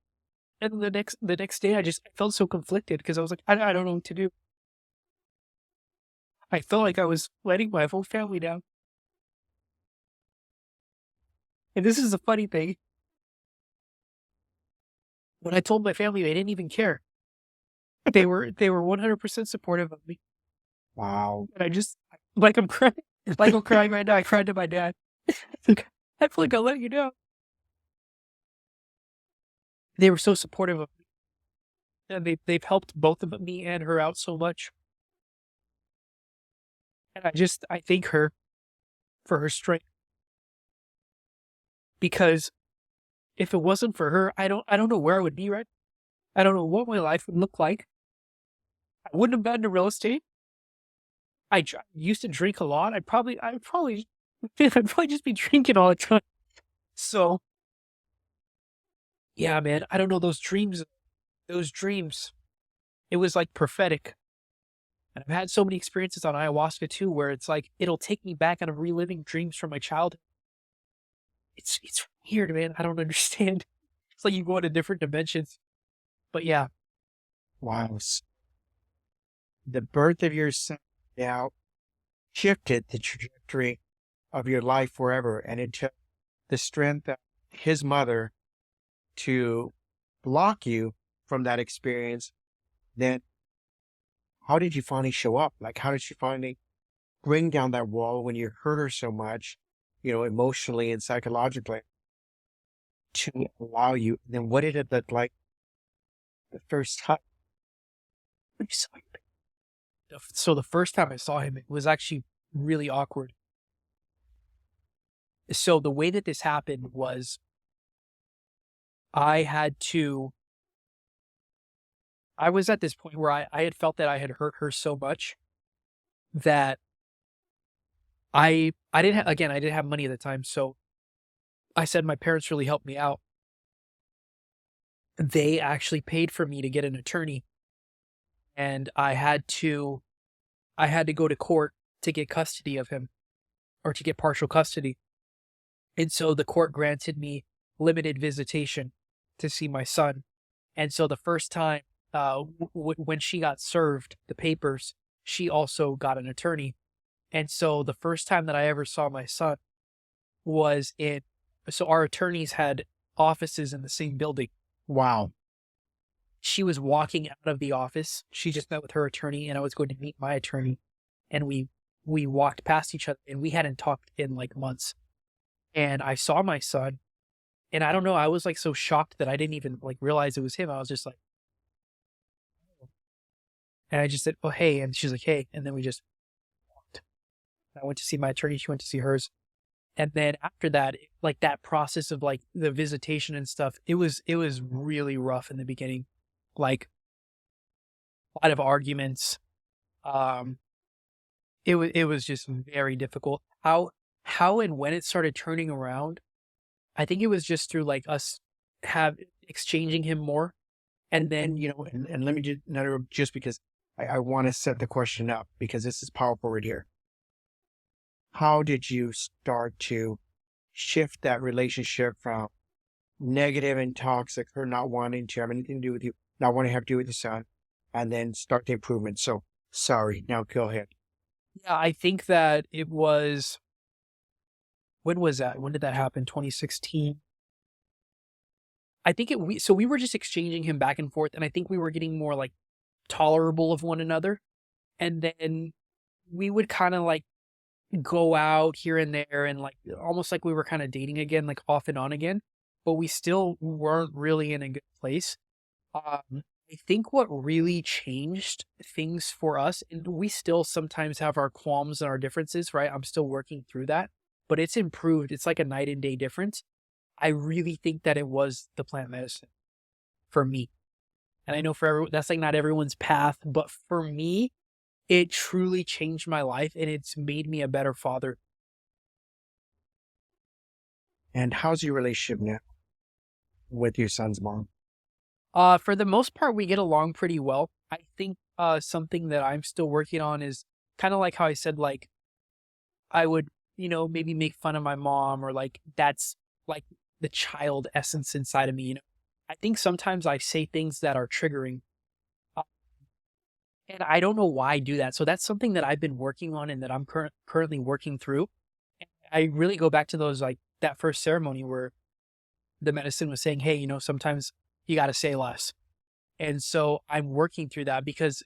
And the next day I felt so conflicted because I was like, I don't know what to do. I felt like I was letting my whole family down. And this is the funny thing. When I told my family, they didn't even care. They were 100% supportive of me. Wow. And I just, like I'm crying. Like I'm crying right now. I cried to my dad. I feel like I'll let you know. They were so supportive of me. And they've helped both of me and her out so much. And I thank her for her strength. Because if it wasn't for her, I don't know where I would be right. I don't know what my life would look like. I wouldn't have been into real estate. I used to drink a lot. I'd probably just be drinking all the time. So, yeah, man, I don't know, those dreams, it was like prophetic. And I've had so many experiences on ayahuasca too, where it's like, it'll take me back and I'm reliving dreams from my childhood. It's weird, man. I don't understand. It's like you go into different dimensions. But yeah. Wow. The birth of your son now shifted the trajectory of your life forever. And it took the strength of his mother to block you from that experience. Then how did you finally show up? Like, how did she finally bring down that wall when you hurt her so much, emotionally and psychologically, to allow you? Then what did it look like the first time? So the first time I saw him, it was actually really awkward. So the way that this happened was I had to, I was at this point where I had felt that I had hurt her so much that I didn't again, I didn't have money at the time. So I said my parents really helped me out. They actually paid for me to get an attorney, and I had to go to court to get custody of him, or to get partial custody. And so the court granted me limited visitation to see my son. And so the first time, when she got served the papers, she also got an attorney. And so the first time that I ever saw my son was so our attorneys had offices in the same building. Wow. She was walking out of the office. She just met with her attorney, and I was going to meet my attorney. And we walked past each other, and we hadn't talked in like months. And I saw my son, and I don't know, I was like so shocked that I didn't even like realize it was him. I was just like, and I just said, "Oh, hey," and she's like, "Hey," and then we just walked. I went to see my attorney. She went to see hers. And then after that, like that process of like the visitation and stuff, it was really rough in the beginning. Like a lot of arguments. Um, it was just very difficult. How and when it started turning around, I think it was just through like us have exchanging him more. And then, And let me just, just because I want to set the question up because this is powerful right here. How did you start to shift that relationship from negative and toxic, her not wanting to have anything to do with you, not wanting to have to do with the son, and then start the improvement? So sorry, now go ahead. yeah, I think that it was, when was that? When did that happen? 2016. I think so we were just exchanging him back and forth, and I think we were getting more like tolerable of one another. And then we would kind of like go out here and there, and like almost like we were kind of dating again, like off and on again, but we still weren't really in a good place. I think what really changed things for us, and we still sometimes have our qualms and our differences, right? I'm still working through that, but it's improved. It's like a night and day difference. I really think that it was the plant medicine for me. And I know for everyone, that's like not everyone's path, but for me, it truly changed my life, and it's made me a better father. And how's your relationship now with your son's mom? For the most part, we get along pretty well. I think something that I'm still working on is kind of like how I said, like I would, maybe make fun of my mom, or like that's like the child essence inside of me. I think sometimes I say things that are triggering, uh, and I don't know why I do that. So that's something that I've been working on, and that I'm currently working through. And I really go back to those, like that first ceremony where the medicine was saying, hey, sometimes you got to say less. And so I'm working through that, because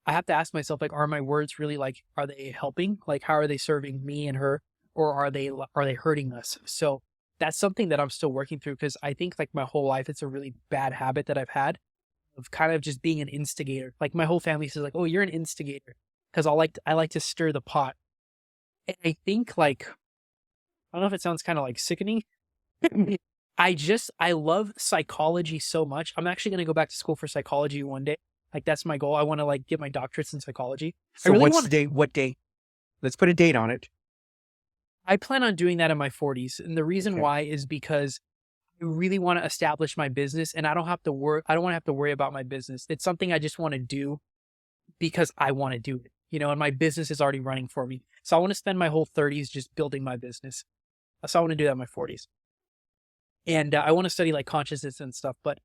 I have to ask myself, like, are my words really like, are they helping? Like, how are they serving me and her, or are they hurting us? So that's something that I'm still working through, because I think like my whole life, it's a really bad habit that I've had of kind of just being an instigator. Like my whole family says like, oh, you're an instigator, because I like to stir the pot. And I think like, I don't know if it sounds kind of like sickening. I love psychology so much. I'm actually going to go back to school for psychology one day. Like that's my goal. I want to like get my doctorates in psychology. So what's the date? What date? Let's put a date on it. I plan on doing that in my 40s. And the reason Okay. why is because I really want to establish my business, and I don't want to have to worry about my business. It's something I just want to do because I want to do it, and my business is already running for me. So I want to spend my whole 30s just building my business. So I want to do that in my 40s. And I want to study like consciousness and stuff. But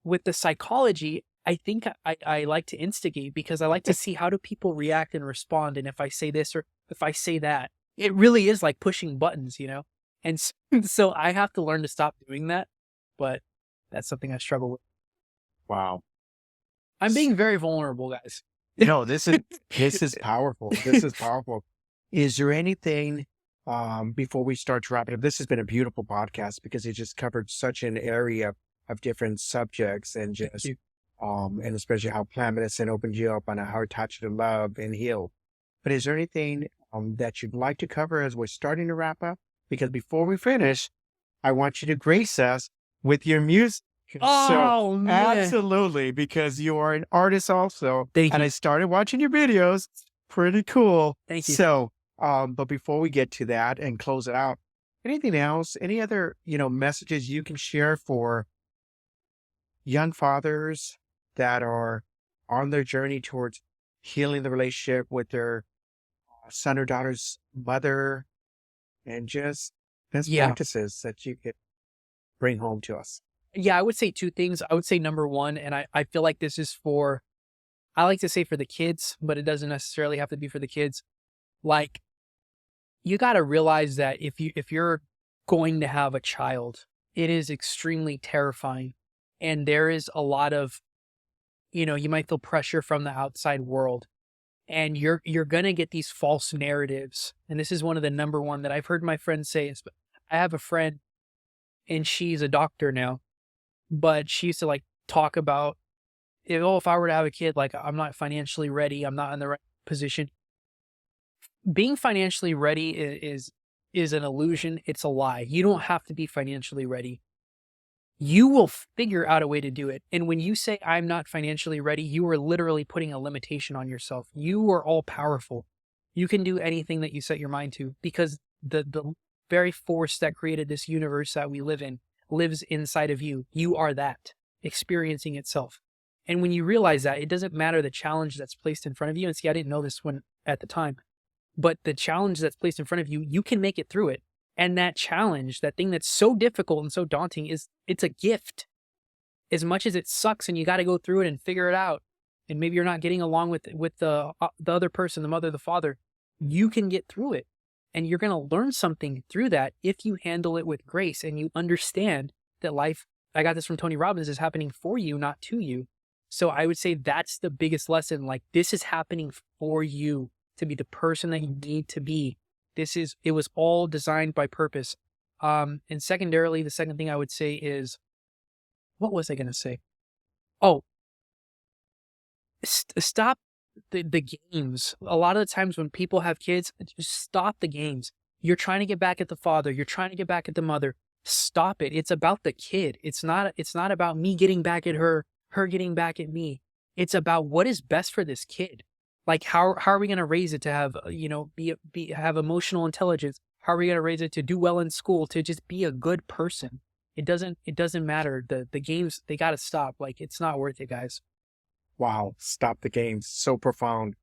with the psychology, I think I like to instigate, because I like to see how do people react and respond. And if I say this or if I say that, it really is like pushing buttons. And so I have to learn to stop doing that. But that's something I struggle with. Wow. I'm being very vulnerable, guys. No, this is powerful. This is powerful. Is there anything before we start to wrap it up? This has been a beautiful podcast because it just covered such an area of different subjects, and just and especially how plant medicine opened you up on how to touch to love and heal. But is there anything that you'd like to cover as we're starting to wrap up? Because before we finish, I want you to grace us with your music. So, Oh man. absolutely, because you are an artist also, Thank and you. I started watching your videos. Pretty cool. Thank you. So, but before we get to that and close it out, anything else? Any other, messages you can share for young fathers that are on their journey towards healing the relationship with their son or daughter's mother, and just best Yeah. practices that you could bring home to us? Yeah, I would say two things. I would say number one, and I feel like this is for, I like to say for the kids, but it doesn't necessarily have to be for the kids. Like, you got to realize that if you're going to have a child, it is extremely terrifying. And there is a lot of, you might feel pressure from the outside world, and you're going to get these false narratives. And this is one of the number one that I've heard my friends say is, I have a friend and she's a doctor now, but she used to like talk about, if I were to have a kid, like I'm not financially ready, I'm not in the right position. Being financially ready is an illusion. It's a lie. You don't have to be financially ready. You will figure out a way to do it. And when you say I'm not financially ready, you are literally putting a limitation on yourself. You are all powerful. You can do anything that you set your mind to, because the very force that created this universe that we live in lives inside of you. You are that experiencing itself. And when you realize that, it doesn't matter the challenge that's placed in front of you. And see, I didn't know this one at the time, but the challenge that's placed in front of you, you can make it through it. And that challenge, that thing that's so difficult and so daunting, it's a gift. As much as it sucks and you got to go through it and figure it out, and maybe you're not getting along with the other person, the mother, the father, you can get through it. And you're going to learn something through that if you handle it with grace and you understand that life, I got this from Tony Robbins, is happening for you, not to you. So I would say that's the biggest lesson. Like, this is happening for you to be the person that you need to be. It was all designed by purpose. And secondarily, the second thing I would say is, what was I going to say? Oh, stop the games. A lot of the times when people have kids, just stop the games. You're trying to get back at the father. You're trying to get back at the mother. Stop it. It's about the kid. It's not about me getting back at her getting back at me. It's about what is best for this kid. Like, how are we going to raise it to have, have emotional intelligence? How are we going to raise it to do well in school, to just be a good person? It doesn't matter. The games, they got to stop. Like, it's not worth it, guys. Wow. Stop the games. So profound.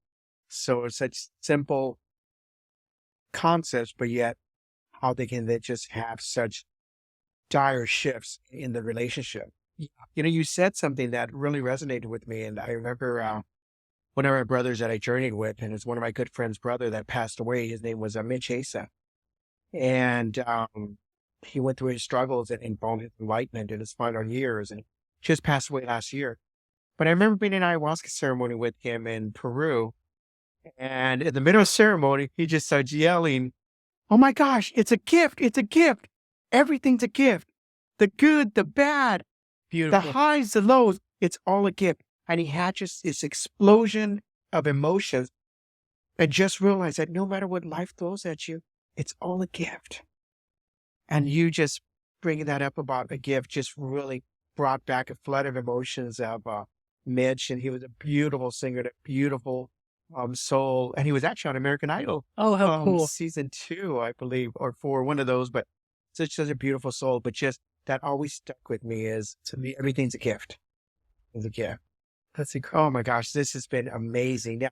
So such simple concepts, but yet how they just have such dire shifts in the relationship. Yeah. You said something that really resonated with me. And I remember one of my brothers that I journeyed with, and it's one of my good friend's brother that passed away. His name was Mitch Asa. And he went through his struggles and found his enlightenment in his final years, and just passed away last year. But I remember being in an ayahuasca ceremony with him in Peru. And in the middle of ceremony, he just starts yelling, "Oh my gosh, it's a gift. It's a gift. Everything's a gift. The good, the bad, the Beautiful. highs, the lows, it's all a gift." And he had just this explosion of emotions, and just realized that no matter what life throws at you, it's all a gift. And you just bringing that up about a gift just really brought back a flood of emotions of Mitch. And he was a beautiful singer, a beautiful soul. And he was actually on American Idol Oh, how cool. season 2, I believe, or 4, one of those. But such a beautiful soul. But just that always stuck with me is, to me, everything's a gift. It's a gift. That's incredible. Oh my gosh, this has been amazing. Now,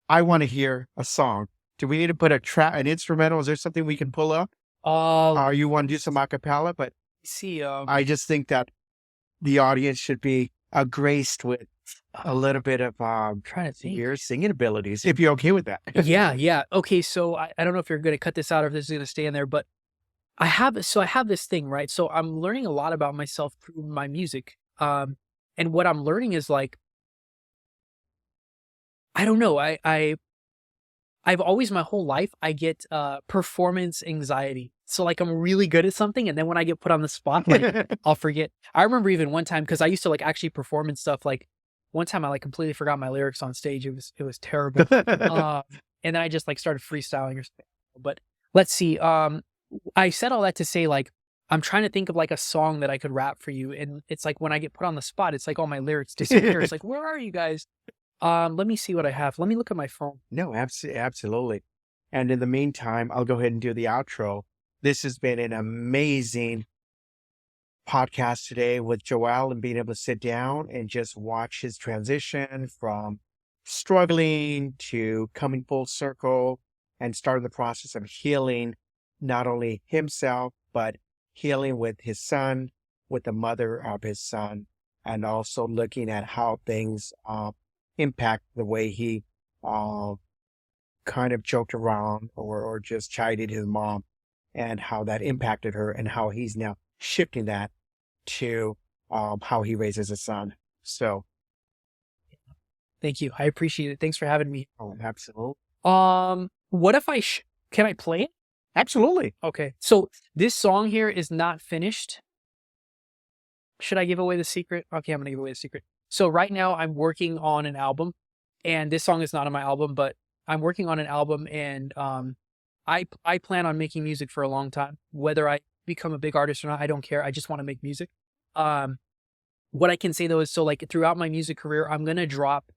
I want to hear a song. Do we need to put an instrumental? Is there something we can pull up? You want to do some a cappella? But See, I just think that the audience should be graced with a little bit of trying to think. your singing abilities, if you're okay with that. Yeah. Okay, so I don't know if you're going to cut this out or if this is going to stay in there, but I have this thing, right? So I'm learning a lot about myself through my music. And what I'm learning is, like, I don't know. I've always, my whole life, I get performance anxiety. So, like, I'm really good at something, and then when I get put on the spot, like, I'll forget. I remember even one time, because I used to like actually perform and stuff. Like, one time I like completely forgot my lyrics on stage. It was terrible. and then I just like started freestyling or something. But let's see. I said all that to say like I'm trying to think of like a song that I could rap for you, and it's like when I get put on the spot, it's like all my lyrics disappear. It's like, where are you guys? Let me see what I have. Let me look at my phone. No, absolutely. And in the meantime, I'll go ahead and do the outro. This has been an amazing podcast today with Joel, and being able to sit down and just watch his transition from struggling to coming full circle and starting the process of healing not only himself, but healing with his son, with the mother of his son, and also looking at how things impact the way he kind of joked around or just chided his mom, and how that impacted her, and how he's now shifting that to how he raises his son. So, Thank you. I appreciate it. Thanks for having me. oh, absolutely. What if can I play it? Absolutely. Okay. So this song here is not finished. Should I give away the secret? Okay, I'm going to give away the secret. So right now I'm working on an album, and this song is not on my album, but I'm working on an album, and I plan on making music for a long time. Whether I become a big artist or not, I don't care. I just want to make music. What I can say though is, so like throughout my music career, I'm going to drop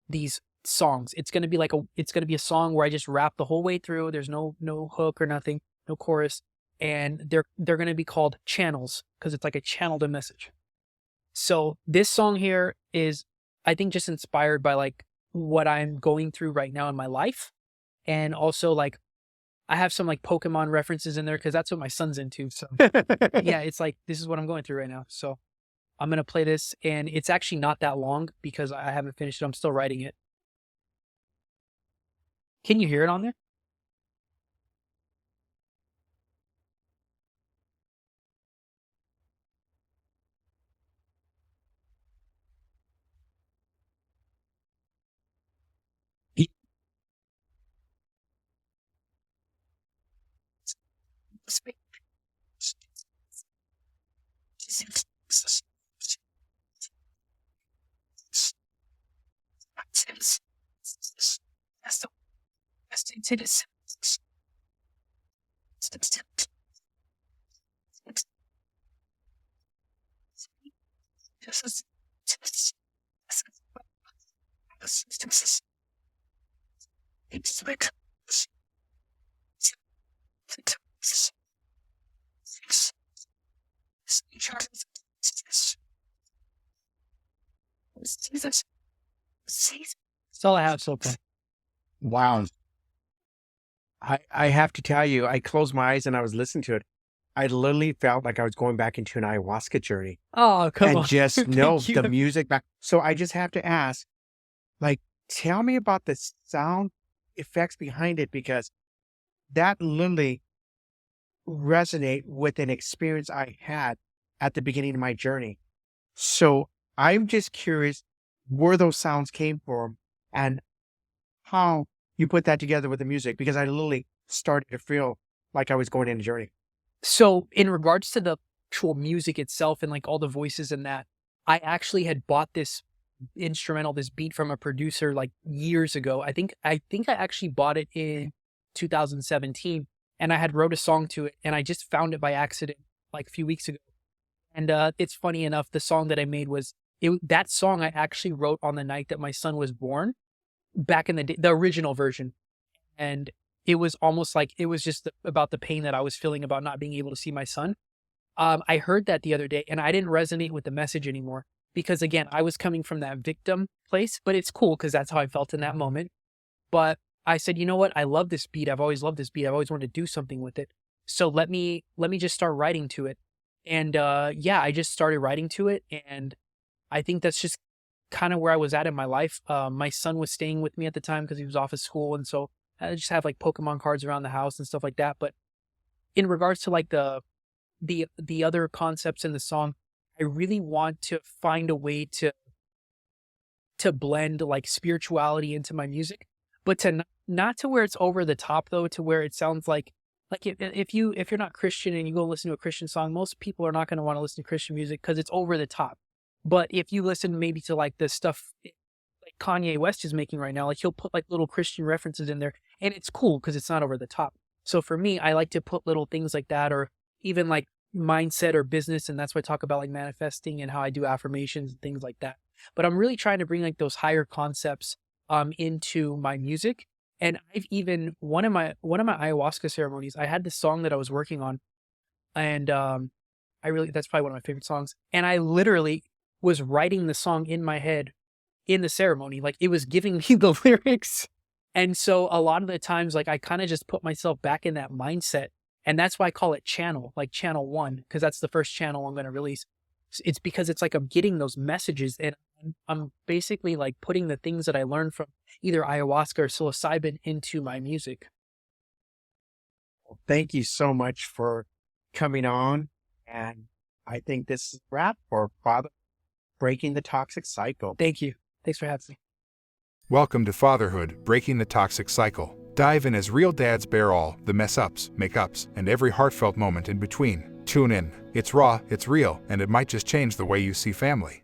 these songs. It's going to be like it's going to be a song where I just rap the whole way through. There's no hook or nothing, no chorus. And they're going to be called channels, because it's like a channeled a message. So this song here is, I think, just inspired by like what I'm going through right now in my life. And also like, I have some like Pokemon references in there because that's what my son's into. So yeah, it's like, this is what I'm going through right now. So I'm going to play this, and it's actually not that long because I haven't finished it. I'm still writing it. Can you hear it on there? That's all I have so far. Wow. I have to tell you, I closed my eyes and I was listening to it. I literally felt like I was going back into an ayahuasca journey, Oh, come and on. just know Thank you. the music back. So I just have to ask, like, tell me about the sound effects behind it, because that literally resonate with an experience I had at the beginning of my journey. So I'm just curious where those sounds came from and how you put that together with the music, because I literally started to feel like I was going on a journey. So in regards to the actual music itself and like all the voices and that, I actually had bought this instrumental, this beat from a producer like years ago. I actually bought it in 2017, and I had wrote a song to it, and I just found it by accident like a few weeks ago. And it's funny enough, the song that I made was that song I actually wrote on the night that my son was born, back in the day, the original version. And it was almost like it was just about the pain that I was feeling about not being able to see my son. I heard that the other day, and I didn't resonate with the message anymore, because again, I was coming from that victim place, but it's cool because that's how I felt in that moment. But I said, you know what? I love this beat. I've always loved this beat. I've always wanted to do something with it. So let me just start writing to it. And yeah, I just started writing to it, and I think that's just kind of where I was at in my life. My son was staying with me at the time because he was off of school, and so I just have like Pokemon cards around the house and stuff like that. But in regards to like the other concepts in the song, I really want to find a way to blend like spirituality into my music, but to not to where it's over the top though, to where it sounds like if you're not Christian and you go listen to a Christian song, most people are not going to want to listen to Christian music because it's over the top. But if you listen maybe to like the stuff like Kanye West is making right now. Like he'll put like little Christian references in there, and it's cool because it's not over the top. So for me, I like to put little things like that, or even like mindset or business, and that's why I talk about like manifesting and how I do affirmations and things like that. But I'm really trying to bring like those higher concepts into my music. And I've even one of my ayahuasca ceremonies, I had this song that I was working on, and that's probably one of my favorite songs. And I literally was writing the song in my head in the ceremony. Like it was giving me the lyrics. And so a lot of the times, like I kind of just put myself back in that mindset. And that's why I call it channel, like channel one, because that's the first channel I'm going to release. It's because it's like I'm getting those messages, and I'm basically like putting the things that I learned from either ayahuasca or psilocybin into my music. Thank you so much for coming on. And I think this is a wrap for Father Breaking the Toxic Cycle. Thank you. Thanks for having me. Welcome to Fatherhood, Breaking the Toxic Cycle. Dive in as real dads bear all the mess-ups, make-ups, and every heartfelt moment in between. Tune in. It's raw, it's real, and it might just change the way you see family.